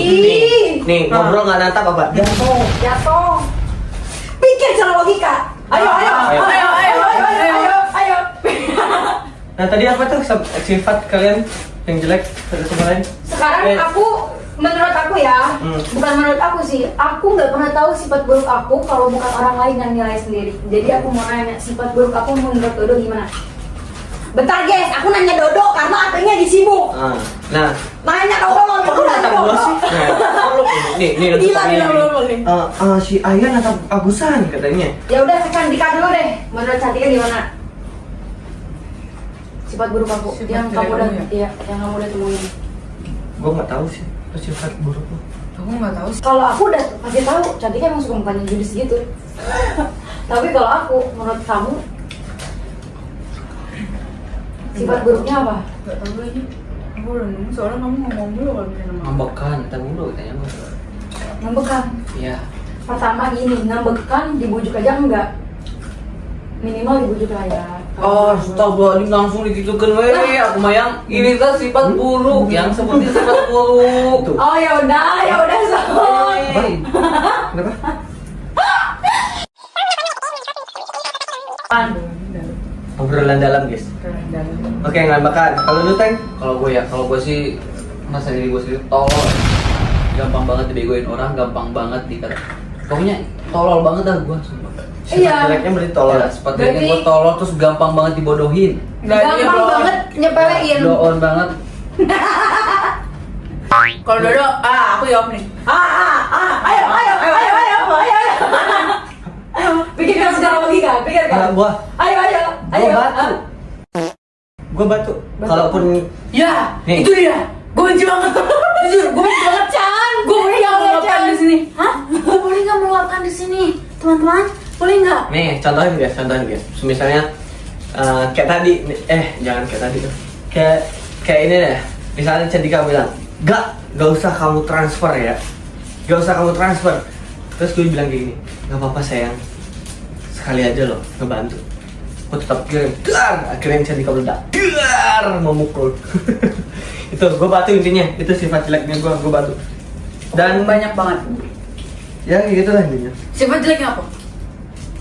Nih ngobrol nggak natap apa? Jatuh. Pikir secara logika. Ayo. Nah tadi apa tuh sifat kalian yang jelek satu sama lain? Sekarang Eh. menurut aku ya, Hmm. bukan menurut aku sih, aku nggak pernah tahu sifat buruk aku kalau bukan orang lain yang nilai sendiri. Jadi aku mau nanya sifat buruk aku menurut Dodo gimana? Bentar guys, aku nanya Dodo karena apanya disibuk. Nah, Nanya Dodo, kok lu natap gua sih? Nih Gila, ini. nih. Si Ayah natap Agusan katanya. Ya udah sekarang Dika dulu deh. Menurut Cantika gimana? Sifat buruk aku Sifat yang jelek kamu udah, kamu ya? iya, yang kamu udah temuin. Gua nggak tahu sih apa sifat buruk lu. Aku nggak tahu sih. Kalau aku udah pasti tahu, Cantika emang suka mukanya judes gitu. Tapi kalau aku, menurut kamu sifat buruknya apa? Nggak tahu lagi. Aku udah nunggu soalnya kamu ngomong dulu kalau misalnya mau. Ngambekan, kita dulu katanya. Ngambekan. Iya. Pertama gini, ngambekan dibujuk aja enggak. Minimal dibujuk lah ya. Oh, astagfirullahaladzim, langsung digitukan weh. Aku mayang ini kan sifat buruk yang seperti sifat buruk. Oh ya udah soy. Kenapa? Obrolan dalam guys. Oke, nggak bakal. Kalau lu Teng? Kalau gue sih merasa diri gue sendiri tolol. Gampang banget dibegoin orang, gampang banget pokoknya tolol banget dah gue. Iya. Jeleknya berarti tolol. Ya, seperti ini gue tolol terus gampang banget dibodohin. Gampang banget nyepelein. Doon banget. Kalau Dodo, aku jawab nih. Ayo. Pikirkan secara logika, pikirkan. Gua Ayo. batu. Gua batu. Kalaupun Ya, Nih. itu dia. Gue benci banget. Jujur, gue benci banget. Chan, Gue boleh nggak meluapkan di sini? Hah? Gue boleh nggak meluapkan di sini, teman-teman? Boleh nggak? nih, contohin guys. Misalnya kayak tadi, jangan kayak tadi tuh. Kayak ini deh. Misalnya Cantika bilang, gak usah kamu transfer ya. Gak usah kamu transfer. Terus gue bilang kayak gini, gak apa-apa sayang. Sekali aja loh, ngebantu. Gue tetap kirim, akhirnya Cantika meledak, memukul. Itu gue batu intinya, itu sifat jeleknya gue batu. Dan Banyak banget. ya gitu lah intinya. Sifat jeleknya apa?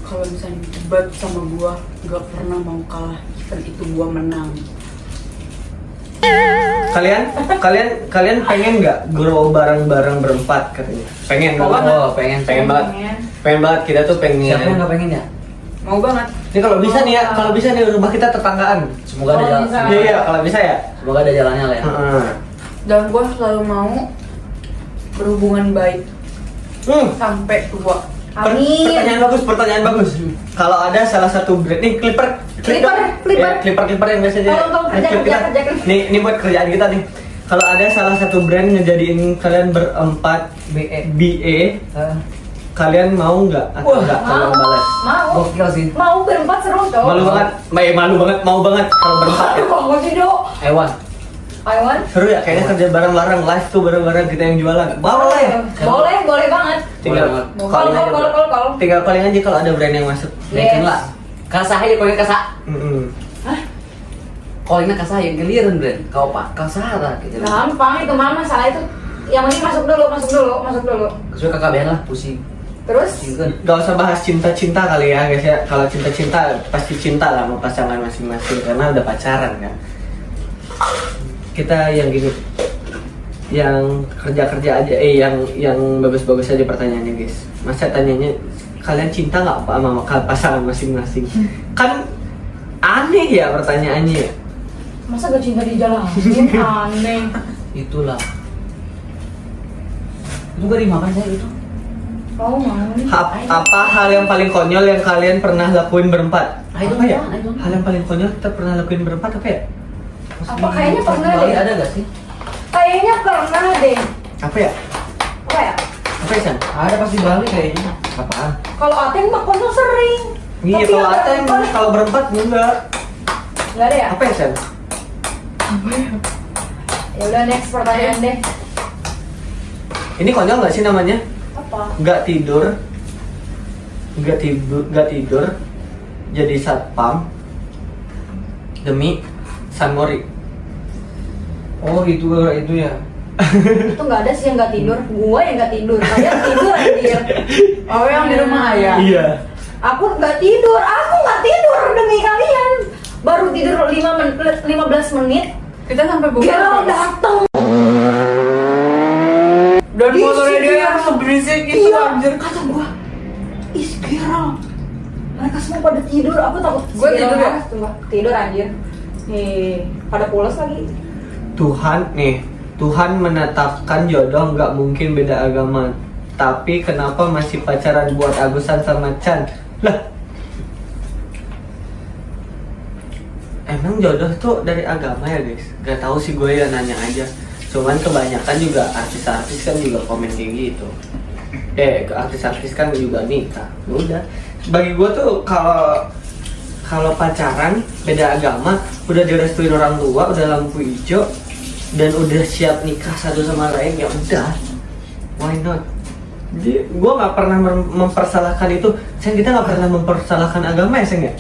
Kalau misalnya debat sama gua, gak pernah mau kalah. Even itu gua menang. Kalian pengen nggak grow bareng-bareng berempat katanya? Pengen nggak? Pengen banget. Kita tuh pengen. Siapa yang nggak pengen ya? Mau banget. Ini kalau bisa nih ya, rumah kita tetanggaan. Semoga ada Kalau jalan. bisa. Iya, kalau bisa ya. Semoga ada jalannya lah ya. Heeh. Dan gua selalu mau berhubungan baik sampai tua. Amin. Pertanyaan bagus. Kalau ada salah satu brand nih Clipper yang biasanya. Tolong, kerja. Nih buat kerjaan kita nih. Kalau ada salah satu brand ngejadiin kalian berempat BE, kalian mau nggak atau nggak kalau balas? Mau. Gokil sih. Mau berempat seru tuh. Malu banget, mau banget kalau berempat. Ya. Kok nggak sih Dok? Hewan. Aiwan? Seru ya, kayaknya kerja bareng-bareng live tuh bareng-bareng kita yang jualan. Boleh. Boleh banget. Tinggal Kalau. tinggal calling aja kalau ada brand yang masuk. Naikin lah. Kasah aja kalau kasah. Kalau ini kasah yang geliran brand. Kau pak kasah lah gitu. Gampang itu mama salah itu. Yang penting masuk dulu. Kesuai kakak Ben lah pusing. Terus? Pusingkan. Gak usah bahas cinta-cinta kali ya guys ya. Kalau cinta-cinta pasti cinta lah sama pasangan masing-masing karena udah pacaran kan. Kita yang gini, yang kerja-kerja aja, yang bagus-bagus aja pertanyaannya guys. Masa tanyanya kalian cinta nggak apa sama pasangan masing-masing? Kan aneh ya pertanyaannya. Masa gak cinta di jalan? Aneh. Itulah. Itu gak dimakan saya itu. Oh mau. Apa hal yang paling konyol yang kalian pernah lakuin berempat? Ayo, Apa ya? ayo. Hal yang paling konyol kita pernah lakuin berempat apa ya? Apa kayaknya pernah Bali deh? ada gak sih? Kayaknya pernah deh. Apa ya? Apa ya? Apa ya San? Ada pasti Bali kayaknya. Apaan? Kalau Ateng mah konyol sering. Iya, Tapi kalau yang Ateng, berempat, kalau berempat enggak. nggak ada ya? Apa ya San? Ya udah next pertanyaan deh. Ini konyol nggak sih namanya? Apa? Nggak tidur, jadi satpam demi Sanmori. Oh itu ya. Itu nggak ada sih yang nggak tidur. Gua yang nggak tidur. Kalian tidur anjir. Oh yang di rumah ayah. Iya. Aku nggak tidur demi kalian. Baru tidur 15 menit. Kita sampai buka. Gerald dateng. Dan motornya dia yang seberisik itu anjir. Kata gua, is Gerald. Mereka semua pada tidur. Aku takut. Gua tidur ya? Tidur anjir. Nih, pada pulas lagi. Tuhan menetapkan jodoh nggak mungkin beda agama. Tapi kenapa masih pacaran buat Agusan sama Chan? Lah, emang jodoh tuh dari agama ya guys? Gak tahu sih gue ya, nanya aja. Cuman kebanyakan juga artis-artis kan juga komen kayak gitu. Artis-artis kan juga nikah. Udah. Bagi gue tuh kalau pacaran beda agama, udah direstuin orang tua, udah lampu hijau, dan udah siap nikah satu sama lain, ya udah. Why not? Jadi gue nggak pernah mempersalahkan itu. Sen, kita nggak pernah mempersalahkan agama ya, Sen ya.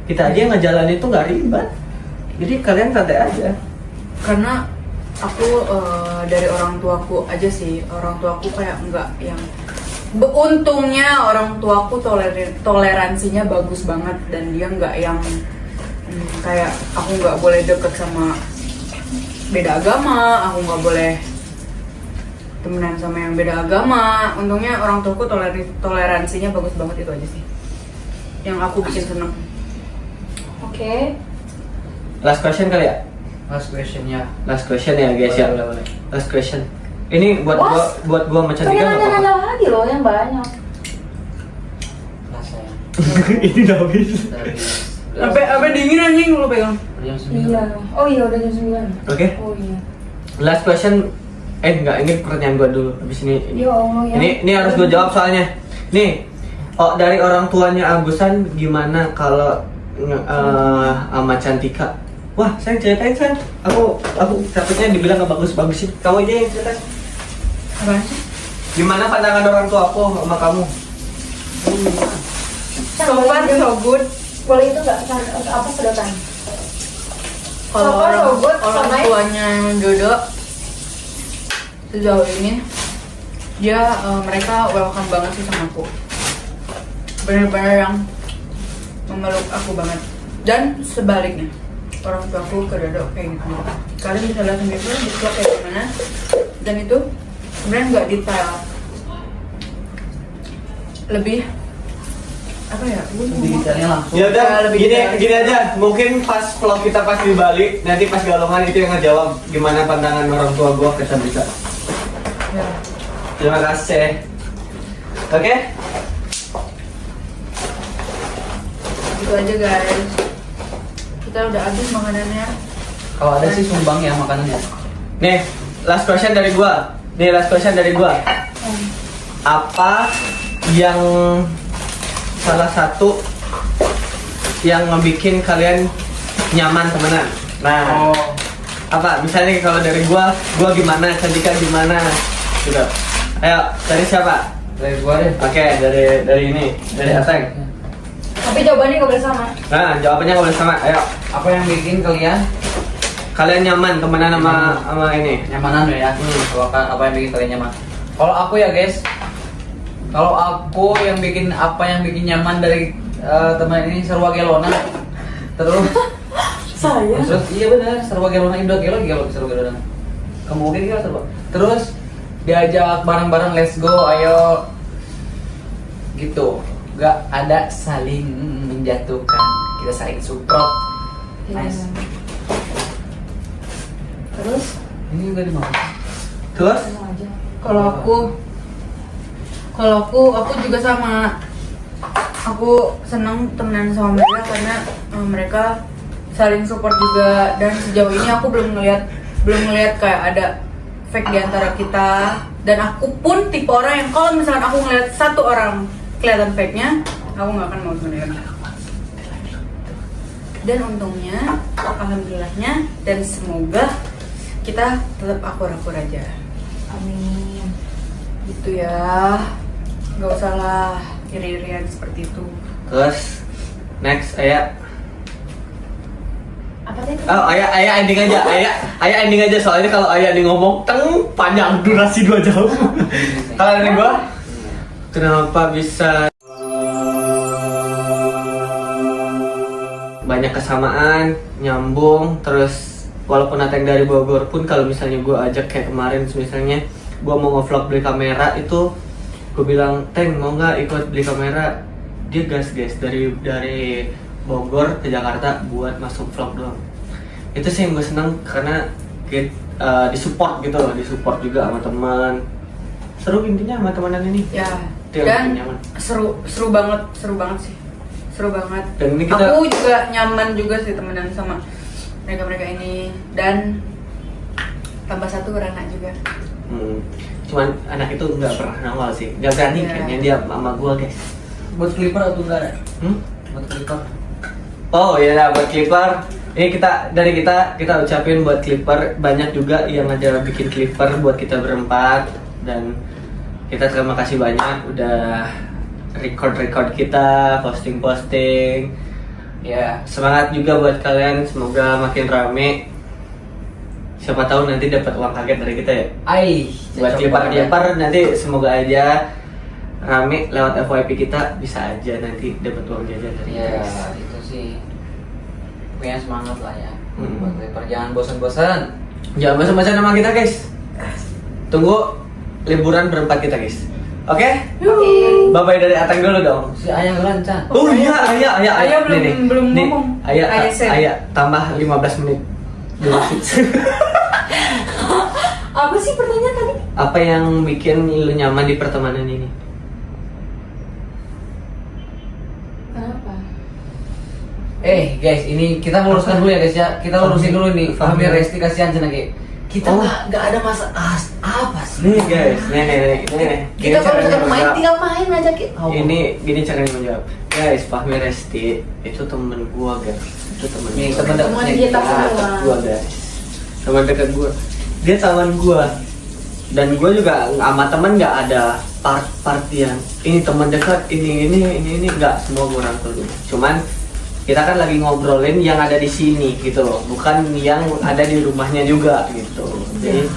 Kita aja yang ngejalanin itu nggak ribet. Jadi kalian santai aja. Karena aku dari orang tuaku aja sih, orang tuaku kayak enggak yang Untungnya orang tuaku toleransinya bagus banget dan dia nggak yang kayak aku nggak boleh deket sama beda agama, aku nggak boleh temenan sama yang beda agama. Untungnya orang tuaku toleransinya bagus banget, itu aja sih yang aku bikin seneng. Oke. Last question kali ya? Last question ya. Last question ya guys ya. Boleh. Last question. Ini buat gua sama Cantika Pengen nggak apa-apa. nanya-nanya lagi loh yang banyak. Last ya. Ini udah habis. Sampai dingin anjing lu pegang. Jam 9. Iya. Oh iya udah jam 9. Oke. Oh iya. Last question. Enggak, ini pertanyaan gua dulu. Habis ini. Ya Allah ya. Ini harus gua jawab soalnya. Nih, dari orang tuanya Agusan gimana kalau sama Cantika? Wah, saya ceritain, San. Aku takutnya dibilang nggak bagus-bagusin. Kamu aja yang ceritain. Apaan sih? Gimana pandangan orang tua aku sama kamu? So far so good. Boleh itu nggak? Apa sedotan? Kalau So far so good, orang sama ya? tuanya Dodo sejauh ini dia mereka welcome banget sih sama aku, benar-benar yang memeluk aku banget. Dan sebaliknya orang tua aku ke Dodo kayak gitu. Kalian bisa lihat sendiri di vlog kayak gimana, dan itu sebenarnya nggak detail, lebih apa ya? Lebih detailnya langsung. Ya udah, Lebih gini detail. aja. Mungkin pas vlog kita pas di Bali, nanti pas galongan itu yang ngejawab gimana pandangan orang tua gua ke Cantika. Ya. Terima kasih. Oke? Gitu aja guys. Kita udah habis makanannya. Kalau ada sih sumbang ya makanannya. Nih, last question dari gua. Apa yang salah satu yang ngebikin kalian nyaman temenan? Nah, apa? Misalnya kalau dari gua gimana, Cantika gimana? Gitu. Ayo, dari siapa? Dari gua deh. Oke, dari ini, dari Ateng. Tapi jawabannya nggak boleh sama. Nah, jawabannya nggak boleh sama. Ayo, Apa yang bikin kalian nyaman temenan sama ini? nyamanan ya? Apa yang bikin kalian nyaman? Kalau aku ya guys, kalau aku yang bikin nyaman dari teman ini Sarwa Gelona. Terus Saya? Terus iya benar, Sarwa Gelona Indo Gelo Sarwa Gelona. Kamu mungkin gak Sarwa? Terus diajak bareng-bareng, let's go, ayo gitu. Gak ada saling menjatuhkan, kita saling support. Nice. Terus? Ini juga dimakan. Terus? Sama aja. Kalau aku juga sama. Aku seneng temenan sama mereka karena mereka saling support juga, dan sejauh ini aku belum ngelihat kayak ada fake di antara kita. Dan aku pun tipe orang yang kalau misalkan aku ngelihat satu orang kelihatan fake-nya, aku nggak akan mau temenan. Dan untungnya, alhamdulillahnya, dan semoga kita tetap akur-akur aja. Amin. Gitu ya, nggak usah lah iri-irian seperti itu. Terus next Ayah. Apa tadi? Oh, ayah ending aja. Ayah ending aja, soalnya kalau ayah ending ngomong panjang durasi 2 jam. Kalau dari gua, kenapa bisa banyak kesamaan, nyambung, terus walaupun Ateng dari Bogor pun kalau misalnya gua ajak kayak kemarin misalnya gua mau nge-vlog beli kamera itu, gua bilang, "Teng, mau nggak ikut beli kamera?" Dia gas dari Bogor ke Jakarta buat masuk vlog doang. Itu sih yang gue seneng karena disupport gitu loh, disupport juga sama teman. Seru intinya sama temenan ini. Ya, Itu yang bikin dan nyaman. seru banget sih, seru banget. Dan ini kita Aku juga nyaman juga sih temenan sama mereka ini, dan tambah satu Rana juga. cuman anak itu nggak pernah nongol sih, nggak berani Iya. kayaknya dia sama gue guys. Buat clipper atau enggak ada? Hmm? Buat clipper. Oh iya lah, buat Clipper. Ini kita ucapin buat Clipper, banyak juga yang ada bikin Clipper buat kita berempat, dan Kita terima kasih banyak udah record kita, posting. Ya, semangat juga buat kalian, semoga makin rame. Siapa tahu nanti dapat uang kaget dari kita ya. Buat diapar nanti semoga aja rame lewat FYP kita, bisa aja nanti dapat uang jajan dari Ya, kita. itu sih. Punya semangat lah ya. Buat Leper, jangan bosan-bosan. Jangan bosan-bosan sama kita guys. Tunggu liburan berempat kita guys. Oke? Bye-bye dari Atang dulu dong. Si Ayah Gelancan. Oh iya, Ayah belum Nih, ngomong. Ayah, Sen. tambah 15 menit. Apa sih pertanyaan tadi? Apa yang bikin lu nyaman di pertemanan ini? Kenapa? Guys, ini kita luruskan dulu ya guys ya. Kita lurusin dulu nih. Fahmi Resti kasihan cina kayak. Kita nggak ada masa apa sih? Nih guys, nih. Kita kalau misalkan main tinggal main aja kita. Gini caranya menjawab. Guys, Fahmi Resti itu temen gua guys. Itu temen Nih, gua. temen Temen kita semua. Gua guys. Teman dekat gua. Dia kawan gua. Dan gua juga sama temen nggak ada part-partian. Ini teman dekat, ini nggak, semua gua rangkul dulu. Cuman kita kan lagi ngobrolin yang ada di sini gitu loh, bukan yang ada di rumahnya juga gitu. Jadi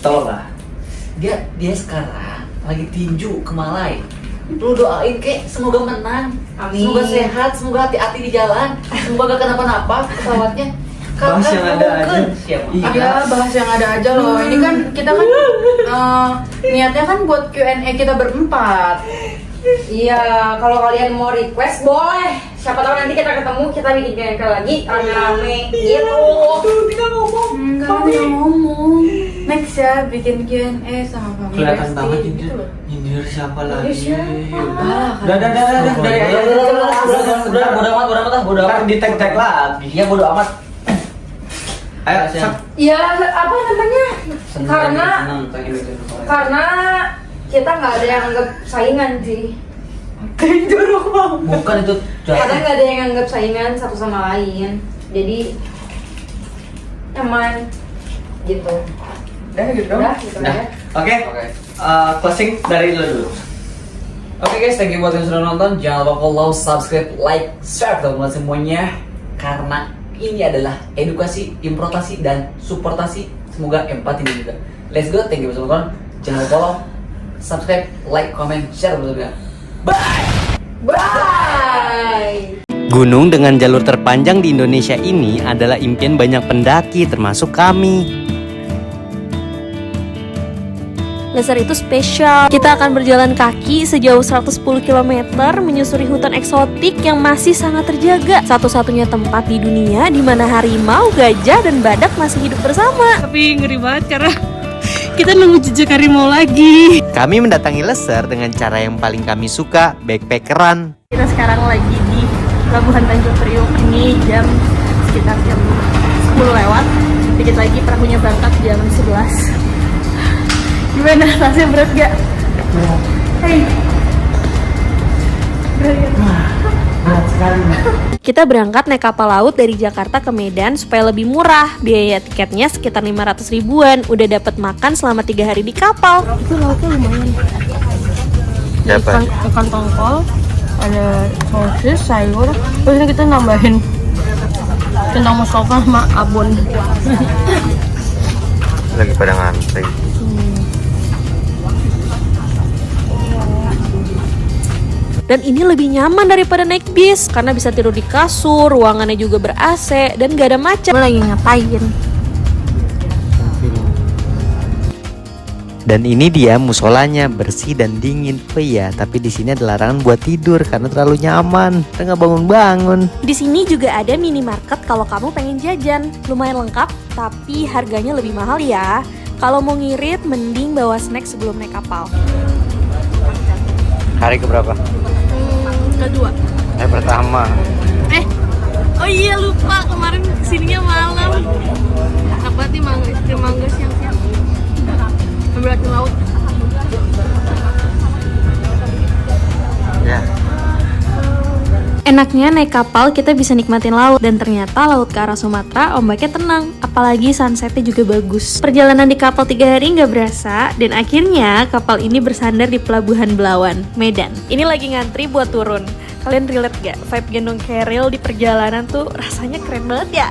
tolonglah. Dia sekarang lagi tinju ke Malai. Lu doain kek semoga menang. Amin. Semoga sehat, semoga hati-hati di jalan. Semoga gak kenapa-napa pesawatnya. Bahas yang ada aja. Iya, bahas yang ada aja loh. Ini kan kita kan niatnya kan buat Q&A kita berempat. Iya, kalau kalian mau request boleh. Siapa tahu nanti kita ketemu, kita bikin kayak lagi rame-rame gitu. Enggak ada ngomong. Next ya bikin Q&A sama Fahmi Kelihatan Resti, banget gitu nyindir. loh. Nyindir siapa lagi? siapa? Udah. Dari Bodo amat. Ntar di tag lagi. Iya bodo amat. Ayo, Kasihan. Ya apa namanya? Karena kita nggak ada yang anggap saingan sih. Bukan itu. Karena nggak ada yang anggap saingan satu sama lain. Jadi nyaman gitu. Udah gitu. Udah gitu Nah, aja. oke. Closing dari lo dulu. Oke guys, thank you buat yang sudah nonton. Jangan lupa follow, subscribe, like, share teman-teman semuanya. Karena ini adalah edukasi, importasi, dan supportasi. Semoga empati juga. Let's go, thank you buat nonton. Jangan lupa follow, subscribe, like, comment, share teman-teman. Bye. Gunung dengan jalur terpanjang di Indonesia ini adalah impian banyak pendaki termasuk kami. Lesser itu spesial. Kita akan berjalan kaki sejauh 110 km menyusuri hutan eksotik yang masih sangat terjaga. Satu-satunya tempat di dunia di mana harimau, gajah, dan badak masih hidup bersama. Tapi ngeri banget karena kita nunggu jejak harimau lagi. Kami mendatangi Lesser dengan cara yang paling kami suka, backpackeran. Kita sekarang lagi di Pelabuhan Tanjung Priok. Ini sekitar jam 10 lewat. Dikit lagi perahunya berangkat jam 11. Gimana? Rasanya berat gak? Hei. Berat gak? Kita berangkat naik kapal laut dari Jakarta ke Medan supaya lebih murah. Biaya tiketnya sekitar 500 ribuan. Udah dapat makan selama 3 hari di kapal. Itu lautnya lumayan. Ikan tongkol, ada sosis, sayur. Terus ini kita nambahin kentang mustofa sama abon. Lagi pada ngantri. Dan ini lebih nyaman daripada naik bis karena bisa tidur di kasur, ruangannya juga ber-AC dan gak ada macet. Lagi ngapain? Dan ini dia musolanya, bersih dan dingin. Oh iya, tapi di sini ada larangan buat tidur karena terlalu nyaman. Kita nggak bangun-bangun. Di sini juga ada minimarket kalau kamu pengen jajan. Lumayan lengkap, tapi harganya lebih mahal ya. Kalau mau ngirit, mending bawa snack sebelum naik kapal. Hari keberapa? Kedua. Pertama. Oh iya lupa, kemarin kesininya malam. Apa sih mangga, es krim mangga siang-siang. Ambil ke laut. Ya. Enaknya naik kapal kita bisa nikmatin laut, dan ternyata laut ke arah Sumatera ombaknya tenang, apalagi sunsetnya juga bagus. Perjalanan di kapal 3 hari nggak berasa, dan akhirnya kapal ini bersandar di Pelabuhan Belawan, Medan. Ini lagi ngantri buat turun. Kalian relate gak? Vibe gendong keril di perjalanan tuh rasanya keren banget ya?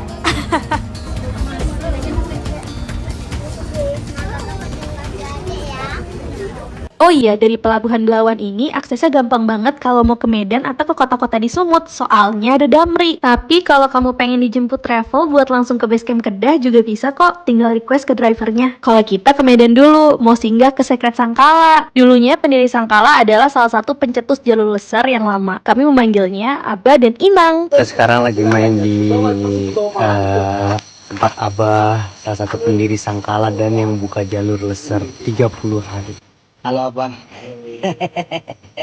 Oh iya, dari Pelabuhan Belawan ini aksesnya gampang banget kalau mau ke Medan atau ke kota-kota di Sumut, soalnya ada Damri. Tapi kalau kamu pengen dijemput travel buat langsung ke basecamp Kedah juga bisa kok, tinggal request ke drivernya. Kalau kita ke Medan dulu, mau singgah ke Secret Sangkala. Dulunya pendiri Sangkala adalah salah satu pencetus jalur lesar yang lama. Kami memanggilnya Abah dan Inang. Kita sekarang lagi main di tempat Abah, salah satu pendiri Sangkala dan yang buka jalur lesar 30 hari. Halo Abang.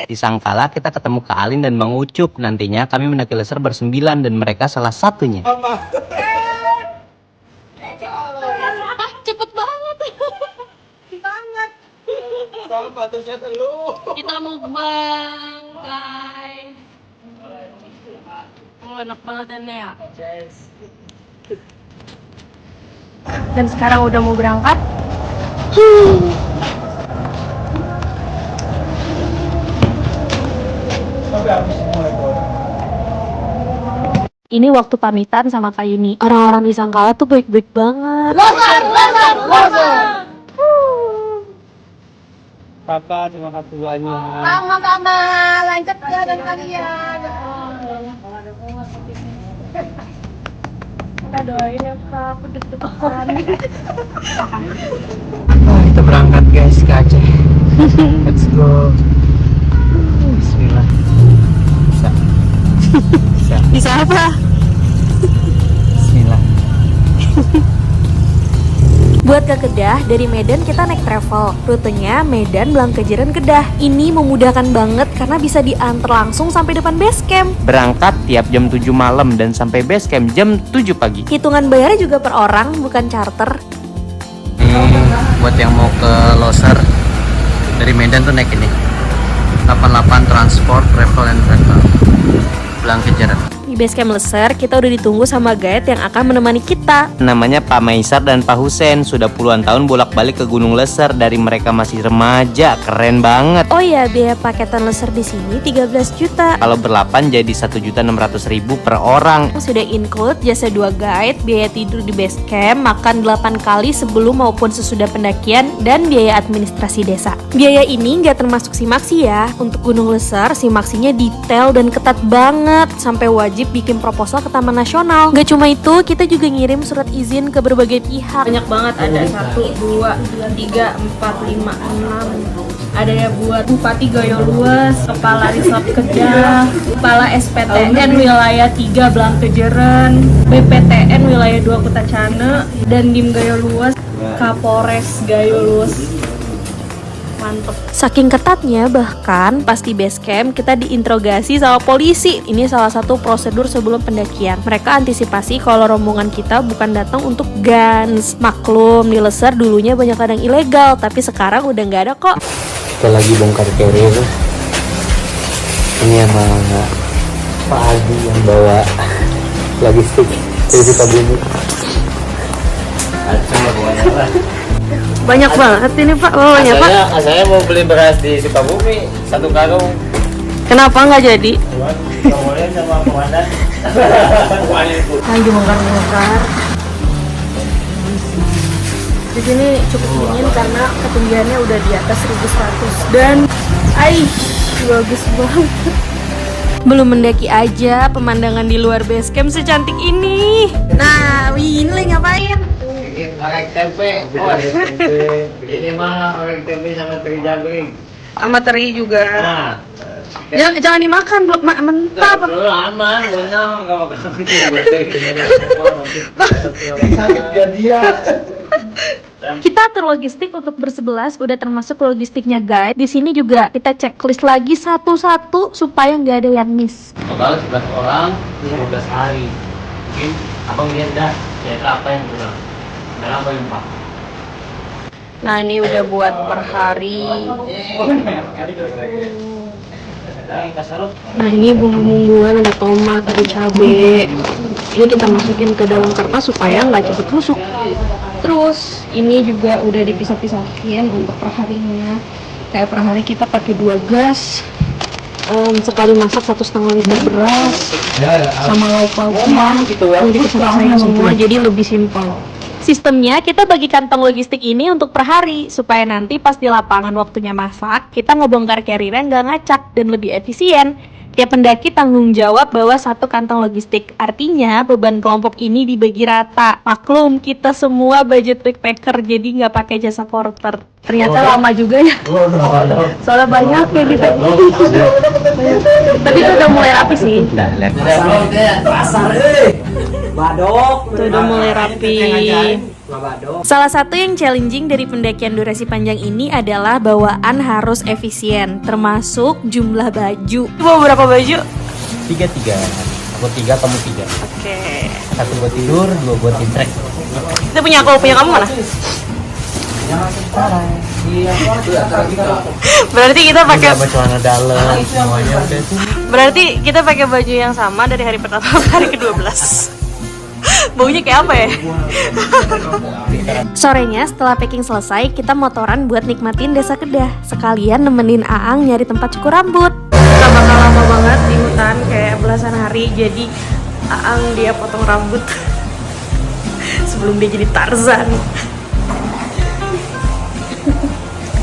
Di Sangkala kita ketemu Kak Alin dan Bang Ucup. Nantinya kami mendaki lesar bersembilan dan mereka salah satunya. Cepet banget. Banget. Kita mau bangkai. Oh, enak banget ya. Dan sekarang udah mau berangkat. Ini waktu pamitan sama Kak Yuni. Orang-orang di Sangkala tuh baik-baik banget. Loser! Kakak, terima kasih banyak. Sama-sama, lanjut jalan kalian. Kita doain ya Kak, aku deg-degan. Kita berangkat guys ke Aceh. Let's go. Bismillah. Bisa apa? Bismillah. Buat ke Kedah, dari Medan kita naik travel. Rutenya Medan, Blangkejeran, Kedah. Ini memudahkan banget karena bisa diantar langsung sampai depan base camp. Berangkat tiap jam 7 malam dan sampai base camp jam 7 pagi. Hitungan bayarnya juga per orang, bukan charter. Buat yang mau ke Loser dari Medan tuh naik ini 88 Transport Travel and Rental Blangkejeran. Di base camp Lesser, kita udah ditunggu sama guide yang akan menemani kita. Namanya Pak Maisar dan Pak Husen. Sudah puluhan tahun bolak-balik ke Gunung Lesser dari mereka masih remaja. Keren banget. Oh iya, biaya paketan Lesser di sini 13 juta. Kalau berlapan jadi 1.600.000 per orang. Sudah include jasa 2 guide, biaya tidur di base camp, makan 8 kali sebelum maupun sesudah pendakian, dan biaya administrasi desa. Biaya ini nggak termasuk simaksi ya. Untuk Gunung Lesser, simaksinya detail dan ketat banget, sampai wajib bikin proposal ke Taman Nasional. Gak cuma itu, kita juga ngirim surat izin ke berbagai pihak. Banyak banget, ada 1, 2, 3, 4, 5, 6. Ada ya buat Bupati Gayo Luas, Kepala Resort Kedah, Kepala SPTN Wilayah 3 Blangkejeran, BPTN Wilayah 2 Kutacana, dan Dim Gayo Luas, Kapolres Gayo Luas. Mantep. Saking ketatnya, bahkan pas di base camp kita diinterogasi sama polisi. Ini salah satu prosedur sebelum pendakian. Mereka antisipasi kalau rombongan kita bukan datang untuk guns. Maklum, di Lesser dulunya banyak ladang ilegal, tapi sekarang udah nggak ada kok. Kita lagi bongkar carrier. Ini sama Pak Adi yang bawa logistik dari Sukabumi. Banyak banget ini Pak, bawanya Pak. Saya mau beli beras di Sukabumi 1 karung. Kenapa nggak jadi? Boleh sama komandan. Lagi bongkar-bongkar. Di sini cukup dingin karena ketinggiannya udah di atas 1100 dan bagus banget. Belum mendaki aja, pemandangan di luar base camp secantik ini. Nah, ini lagi ngapain? Orek tempe. Ini mah orek tempe sama teri jagling. Sama teri juga. Nah, Jangan dimakan, belum mentah. aman, enggak makan. Sakit jadian. Kita atur logistik untuk bersebelas, udah termasuk logistiknya guide. Di sini juga kita checklist lagi satu-satu supaya nggak ada yang miss. Total 11 orang, 12 hari. Mungkin abang lihat dah, kira apa yang kurang. Dan apa yang pas. Nah ini udah buat per hari. Nah ini bumbu-bumbuan, ada tomat, ada cabai. Ini kita masukin ke dalam kertas supaya nggak cepet busuk. Terus ini juga udah dipisah-pisahin untuk perharinya. Kayak per hari kita pakai 2 gas. Sekali masak 1,5 liter beras sama lauk-lauknya yang dipisah-pisahin semua, jadi lebih simpel. Sistemnya kita bagi kantong logistik ini untuk per hari supaya nanti pas di lapangan waktunya masak kita ngebongkar carrier-nya nggak ngacak dan lebih efisien. Tiap pendaki tanggung jawab bawa 1 kantong logistik. Artinya beban kelompok ini dibagi rata. Maklum kita semua budget backpacker jadi nggak pakai jasa porter. Ternyata lama juga ya. Soalnya banyak yang di tapi itu udah mulai rapi sih. Tuh udah mulai rapi. Salah satu yang challenging dari pendakian durasi panjang ini adalah bawaan harus efisien, termasuk jumlah baju. Bawa berapa baju? 3. Aku 3, kamu 3. Oke. 1 buat tidur, 2 buat di trek. Itu punya aku, punya kamu mana? Berarti kita pakai celana dalam semuanya udah tuh. Berarti kita pakai baju yang sama dari hari pertama ke hari ke-12. Baunya kayak apa ya? Sorenya setelah packing selesai, kita motoran buat nikmatin desa Kedah. Sekalian nemenin Aang nyari tempat cukur rambut. Kita bakal lama banget di hutan kayak belasan hari. Jadi Aang dia potong rambut sebelum dia jadi Tarzan.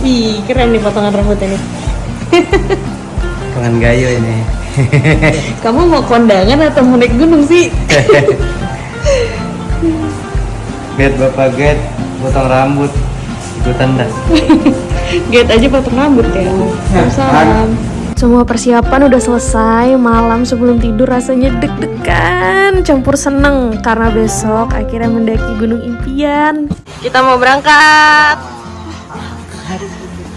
Ih, keren nih potongan rambut ini. Tangan gayo ini. Kamu mau kondangan atau mau naik gunung sih? Get bapak get potong rambut ikutan dah. Get aja potong rambut ya. Salam. Semua persiapan udah selesai. Malam sebelum tidur rasanya deg-degan campur seneng karena besok akhirnya mendaki gunung impian. Kita mau berangkat.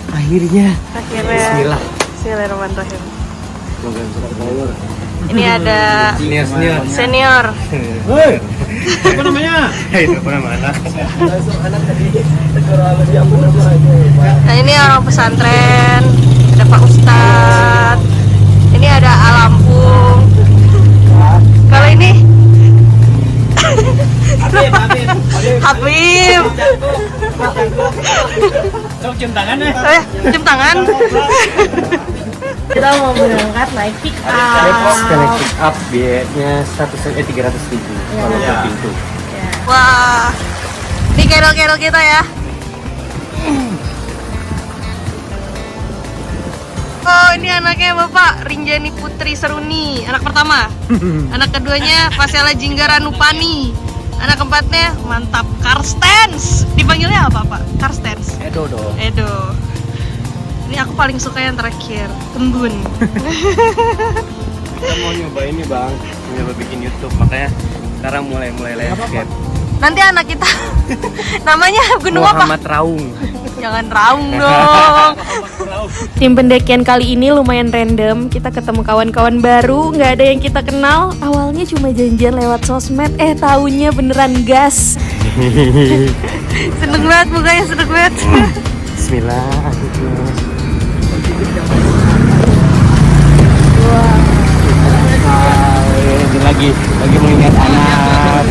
Akhirnya. Bismillah. Bismillahirrahmanirrahim. Ini ada senior. Apa namanya? Itu apa namanya? Nah ini orang pesantren, ada Pak Ustadz, ini ada Alampung. Kalau ini Habib. Cium tangan ya? Cium tangan. Kita mau berangkat naik pick up. Pick up biayanya 300.000 kalau per pintu. Wah, ini kerol-kerol kita ya. Oh, ini anaknya Bapak Rinjani Putri Seruni, anak pertama. Anak keduanya Pasela Jinggaranupani. Anak keempatnya mantap Karstens. Dipanggilnya apa Pak? Karstens. Edo dong. Edo. Ini aku paling suka yang terakhir, Tembun. Kita mau nyoba ini bang, nyoba bikin YouTube, makanya sekarang mulai landscape. Nanti anak kita namanya gunung apa? Muhammad Raung. Jangan raung dong. Tim pendakian kali ini lumayan random. Kita ketemu kawan-kawan baru, nggak ada yang kita kenal. Awalnya cuma janjian lewat sosmed, taunya beneran gas. Seneng banget mukanya, seneng banget. Bismillah. Ini lagi mengingat anak.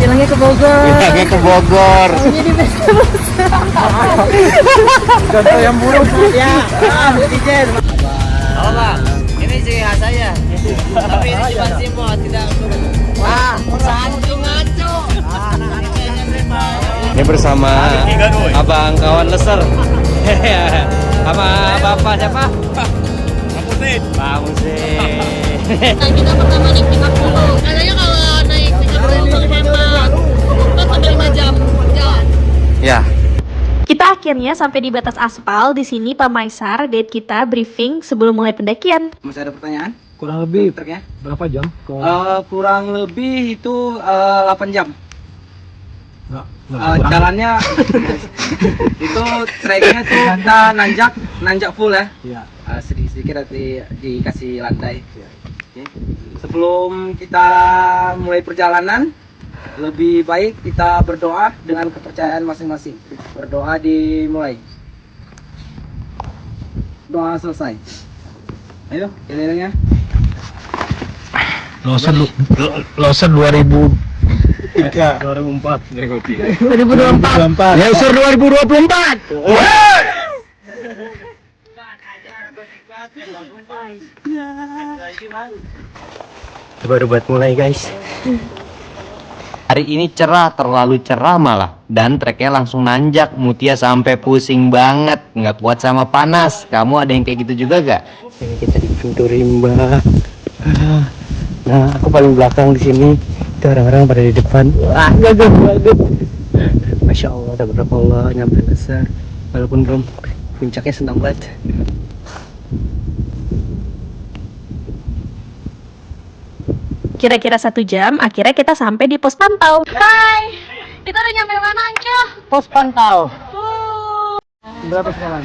Bilangnya ke Bogor. Bilangnya ke Bogor. Jadi Contoh yang buruk ya. Ijen. Halo bang, ini ciri khas saya. Tapi ini cuma simpel, tidak untuk. Wah, sangat ngaco. Ini bersama abang kawan leser. Sama bapak siapa? Pak Musin. kita pertama naik pick-up dulu. Katanya kalau naik pick-up dulu berhemat 4-5 jam jalan. Ya. Kita akhirnya sampai di batas aspal. Di sini Pak Maisar date kita briefing sebelum mulai pendakian. Masih ada pertanyaan? Kurang lebih Truknya? berapa jam? Kurang lebih itu 8 jam. Enggak. Jalannya itu treknya tuh kita nanjak full ya. Iya. Sedikit dikasih lantai. Oke. Sebelum kita mulai perjalanan, lebih baik kita berdoa dengan kepercayaan masing-masing. Berdoa dimulai. doa selesai. Ayo, keliling ya. Loser 2003 2004 2024 Loser 2024. Baru buat mulai guys. Hari ini cerah, terlalu cerah malah. Dan treknya langsung nanjak, Mutia sampai pusing banget, nggak kuat sama panas. Kamu ada yang kayak gitu juga gak? Ini kita di pintu rimba. Nah, aku paling belakang di sini. Itu orang-orang pada di depan. Wah, gagah banget. Masya Allah, tabarakallah, nyampe besar. Walaupun belum puncaknya, senang banget. Kira-kira 1 jam, akhirnya kita sampai di pos pantau. Hai, kita udah nyampe mana, Anca? Pos pantau. Berapa sekarang?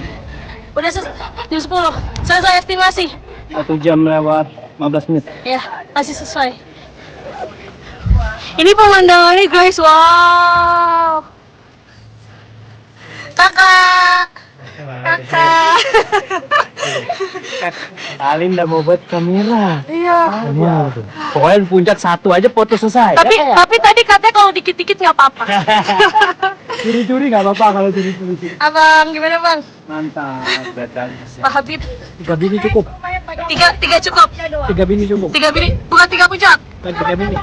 Udah jam 10, selesai estimasi. 1 jam lewat 15 menit. Ya, masih sesuai. Ini pemandangannya guys, wow. Kakak. Alin udah mau buat kamera. Iya. Pokoknya di puncak 1 aja foto selesai. Tapi tadi katanya kalau dikit-dikit nggak apa-apa. Curi-curi nggak apa-apa kalau curi-curi. Abang, gimana bang? Mantap, betul. Pak Habib, 3 bini cukup. tiga cukup. 3 bini cukup. 3 bini, bukan 3 puncak. 3 bini.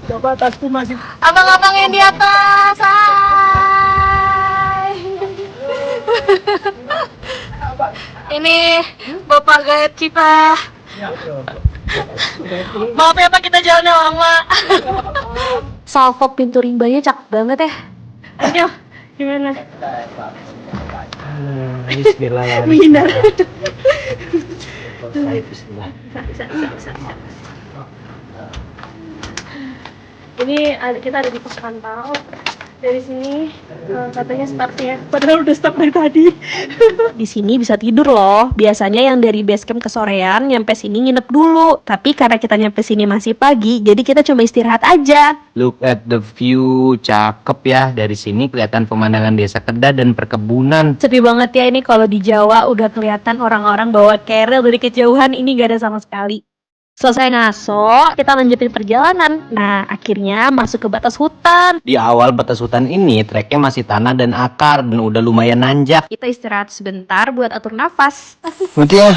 Coba tasku masih. Abang-abang yang di atas, hai. Ini Bapak Gayet kita. Maaf ya Pak, kita jalannya lama. Salvo pintu rimbanya cakep banget ya. Ayo, gimana? Bismillah. Menghindar. Ini kita ada di pos pantau. Dari sini katanya startnya, padahal udah start dari tadi. Di sini bisa tidur loh. Biasanya yang dari base camp ke sorean nyampe sini nginep dulu. Tapi karena kita nyampe sini masih pagi, jadi kita cuma istirahat aja. Look at the view, cakep ya. Dari sini kelihatan pemandangan desa Kedah dan perkebunan. Sepi banget ya ini kalau di Jawa udah kelihatan orang-orang bawa keril dari kejauhan, ini gak ada sama sekali. Selesai ngaso, kita lanjutin perjalanan. Nah, akhirnya masuk ke batas hutan. Di awal batas hutan ini, treknya masih tanah dan akar dan udah lumayan nanjak. Kita istirahat sebentar buat atur nafas. Mutia.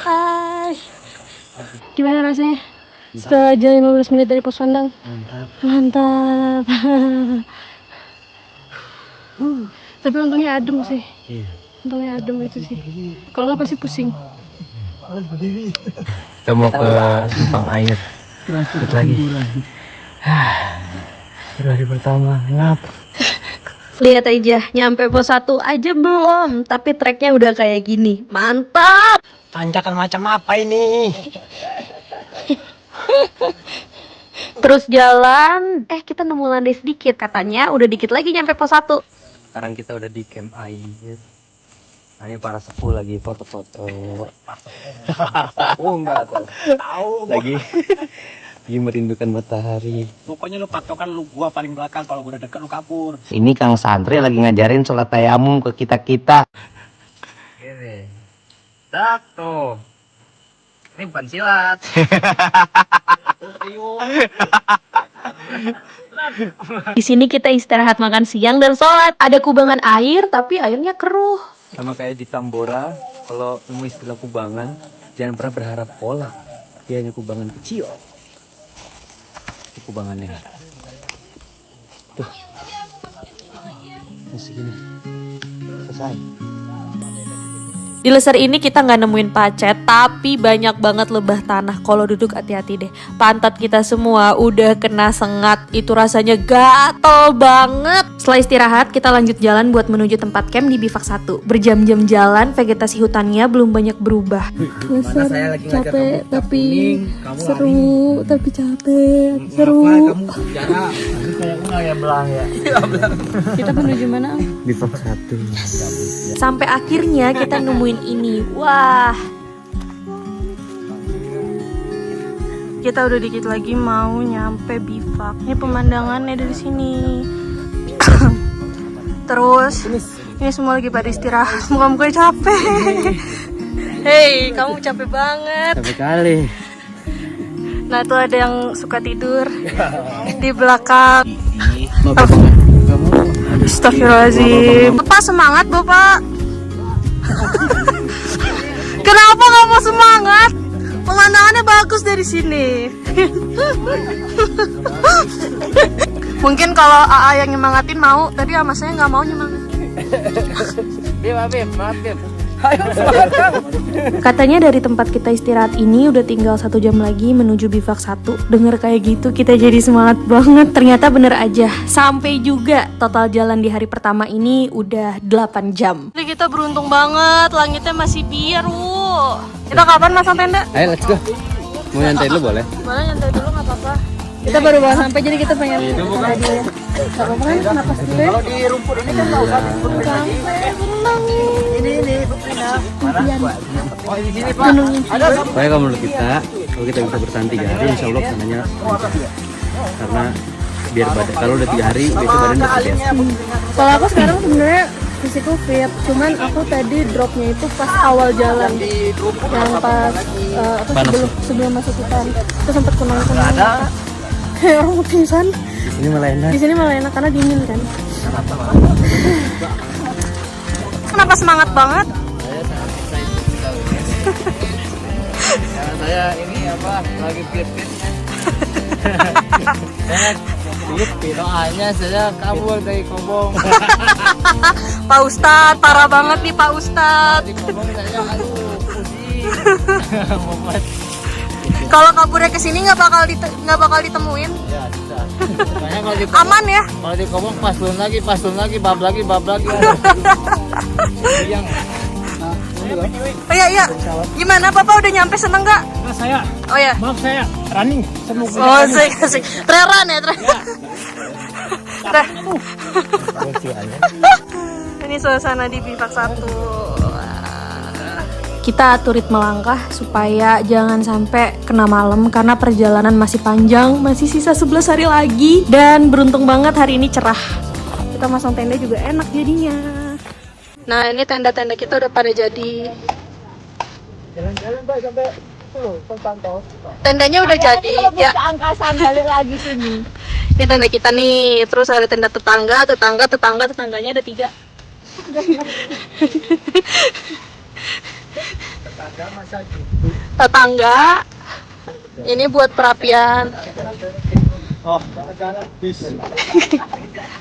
Hai. Gimana rasanya? Setelah jalan 15 menit dari pos pandang. Mantap. Tapi untungnya adem sih. Untungnya adem itu sih. Kalau nggak pasti pusing. Kita mau ke Simpang Air. Ikut lagi. Hari pertama, ngap. Lihat aja, nyampe pos 1 aja belum, tapi treknya udah kayak gini. Mantap. Tanjakan macam apa ini? Terus jalan, kita nemu landai sedikit. Katanya udah dikit lagi nyampe pos 1. Sekarang kita udah di camp air. Nah, ini para sepuh lagi foto-foto. Oh enggak tahu. Lagi merindukan matahari. Pokoknya lu patokan lu gua paling belakang, kalau gua udah deket lu kabur. Ini Kang Santri lagi ngajarin sholat tayamum ke kita-kita. Gini. Tak tuh. Ini bukan silat. Di sini kita istirahat, makan siang dan sholat. Ada kubangan air, tapi airnya keruh. Sama kayak di Tambora, kalau nemu istilah kubangan, jangan pernah berharap pola. Dia hanya kubangan kecil. Itu kubangannya. Tuh. Ini segini. Selesai. Di Lesser ini kita nggak nemuin pacet, tapi banyak banget lebah tanah. Kalau duduk hati-hati deh. Pantat kita semua udah kena sengat. Itu rasanya gatel banget. Setelah istirahat, kita lanjut jalan buat menuju tempat camp di Bivak 1. Berjam-jam jalan, vegetasi hutannya belum banyak berubah. Mana saya lagi ngajak kamu tapi kamu seru, tapi capek, seru. kamu bicara kayak enggak ya belang ya. Kita menuju mana? Bivak 1. Sampai akhirnya kita nemuin ini. Wah. Kita udah dikit lagi mau nyampe bivak. Ini pemandangannya dari sini. Terus Ini semua lagi pada istirahat. Muka-muka capek. Hei, kamu capek banget. Capek kali. Nah, itu ada yang suka tidur di belakang. Astagfirullahaladzim. Bapak semangat, Bapak. Kenapa nggak mau semangat? Pemandangannya bagus dari sini. Mungkin kalau AA yang nyemangatin mau, tadi sama saya nggak mau nyemangatin. Katanya dari tempat kita istirahat ini udah tinggal 1 jam lagi menuju bivak 1. Dengar kayak gitu kita jadi semangat banget. Ternyata bener aja, sampai juga. Total jalan di hari pertama ini udah 8 jam. Jadi kita beruntung banget, langitnya masih biru. Kita kapan masang tenda? Ayo let's go. Mau nyantai dulu boleh? Boleh nyantai dulu, nggak apa-apa. Kita baru bawa sampai, jadi kita pengen nyantai dulu ya. Gak apa-apa kan, kenapa sih ya? Kalau di rumput ini kan nggak usah dibunuh lagi. Ini oh di sini Pak. Ada Pokoknya kalau menurut kita, kalau kita bisa bertahan 3 hari, insya Allah sananya lancar. Karena biar badan, kalau udah 3 hari, besok badan udah biasa. Kalau aku sekarang sebenarnya fisikku fit, cuman aku tadi dropnya itu pas awal jalan, yang pas sebelum masuk hutan, itu sempat kunang-kunang kayak orang mau pingsan. Di sini malah enak. Di sini malah enak karena dingin kan. Kenapa semangat banget? Saya ini apa lagi fit-fit. Doanya saya kabur dari Kobong. Pak Ustadz, parah banget nih Pak Ustadz. Di Kobong saya aduh pusing. Kalau kaburnya ke sini nggak bakal ditemuin. Ya bisa. Makanya kalau di Aman ya? Kalau di Kobong pas turun lagi, bab lagi. Yang Oh iya. Gimana Bapak udah nyampe, seneng nggak? Nah, saya, Oh ya. maaf saya running. Semoga Oh asik. Treran ya, Ini suasana di bivak 1. Kita atur ritme langkah supaya jangan sampai kena malam karena perjalanan masih panjang, masih sisa 11 hari lagi dan beruntung banget hari ini cerah. Kita masang tenda juga enak jadinya. Nah, ini tenda-tenda kita udah pada jadi. jalan-jalan Pak sampai pantau. Tendanya udah jadi ya. Angkasan balik lagi sini. Ini tenda kita nih, terus ada tenda tetangganya ada 3. Tetangga ini buat perapian. Oh,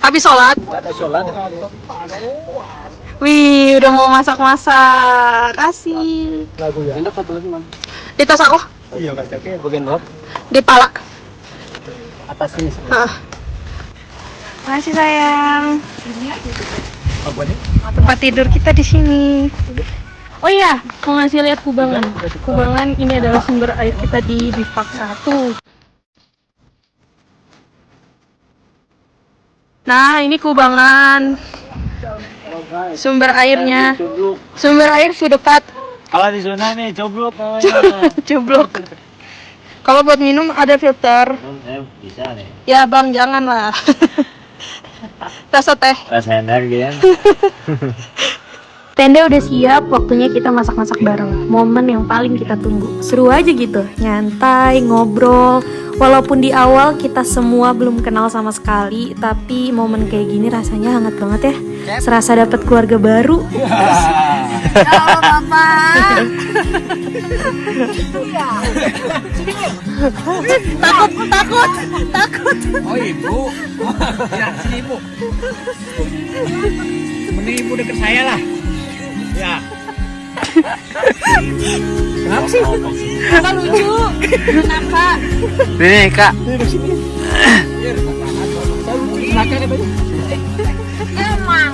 Habis sholat. Wih, udah mau masak-masak. Kasih. Lagu ya. Enak satu lagi mana? Di tas aku. Iya, oke, bagian bawah. Di pala. Atas ini. Makasih sayang. Apa nih? Tempat tidur kita di sini. Oh iya, mau ngasih lihat kubangan. Kubangan ini adalah sumber air kita di bivak 1. Nah, ini kubangan. Sumber airnya. Sumber air sudah dekat. Kalau di zona nih coblok namanya. Coblok. Kalau buat minum ada filter. Bisa nih. Ya bang, janganlah. Rasa teh. Rasa energi ya. Tenda udah siap, waktunya kita masak-masak bareng. Momen yang paling kita tunggu. Seru aja gitu, nyantai, ngobrol. Walaupun di awal kita semua belum kenal sama sekali, tapi momen kayak gini rasanya hangat banget ya. Serasa dapat keluarga baru. Halo Bapak. Takut. Oh ibu. Ya sini ibu. Mending ibu deket saya lah. Ya. Kenapa sih? Kenapa lucu? Kenapa? Nih kak. Emang.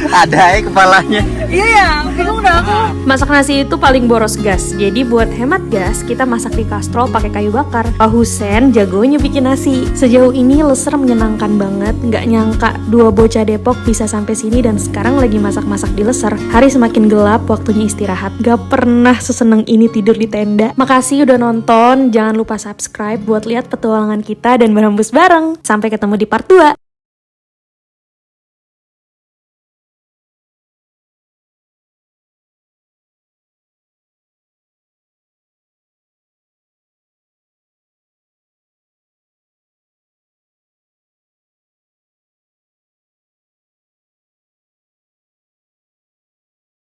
Ada kepalanya. Iya ya, bingung dah aku. Masak nasi itu paling boros gas. Jadi buat hemat gas, kita masak di kastrol pakai kayu bakar. Pak Husen jagonya bikin nasi. Sejauh ini leser menyenangkan banget. Nggak nyangka 2 bocah Depok bisa sampai sini dan sekarang lagi masak-masak di Leser. Hari semakin gelap, waktunya istirahat. Gak pernah seseneng ini tidur di tenda. Makasih udah nonton. Jangan lupa subscribe buat lihat petualangan kita dan berhembus bareng. Sampai ketemu di part 2.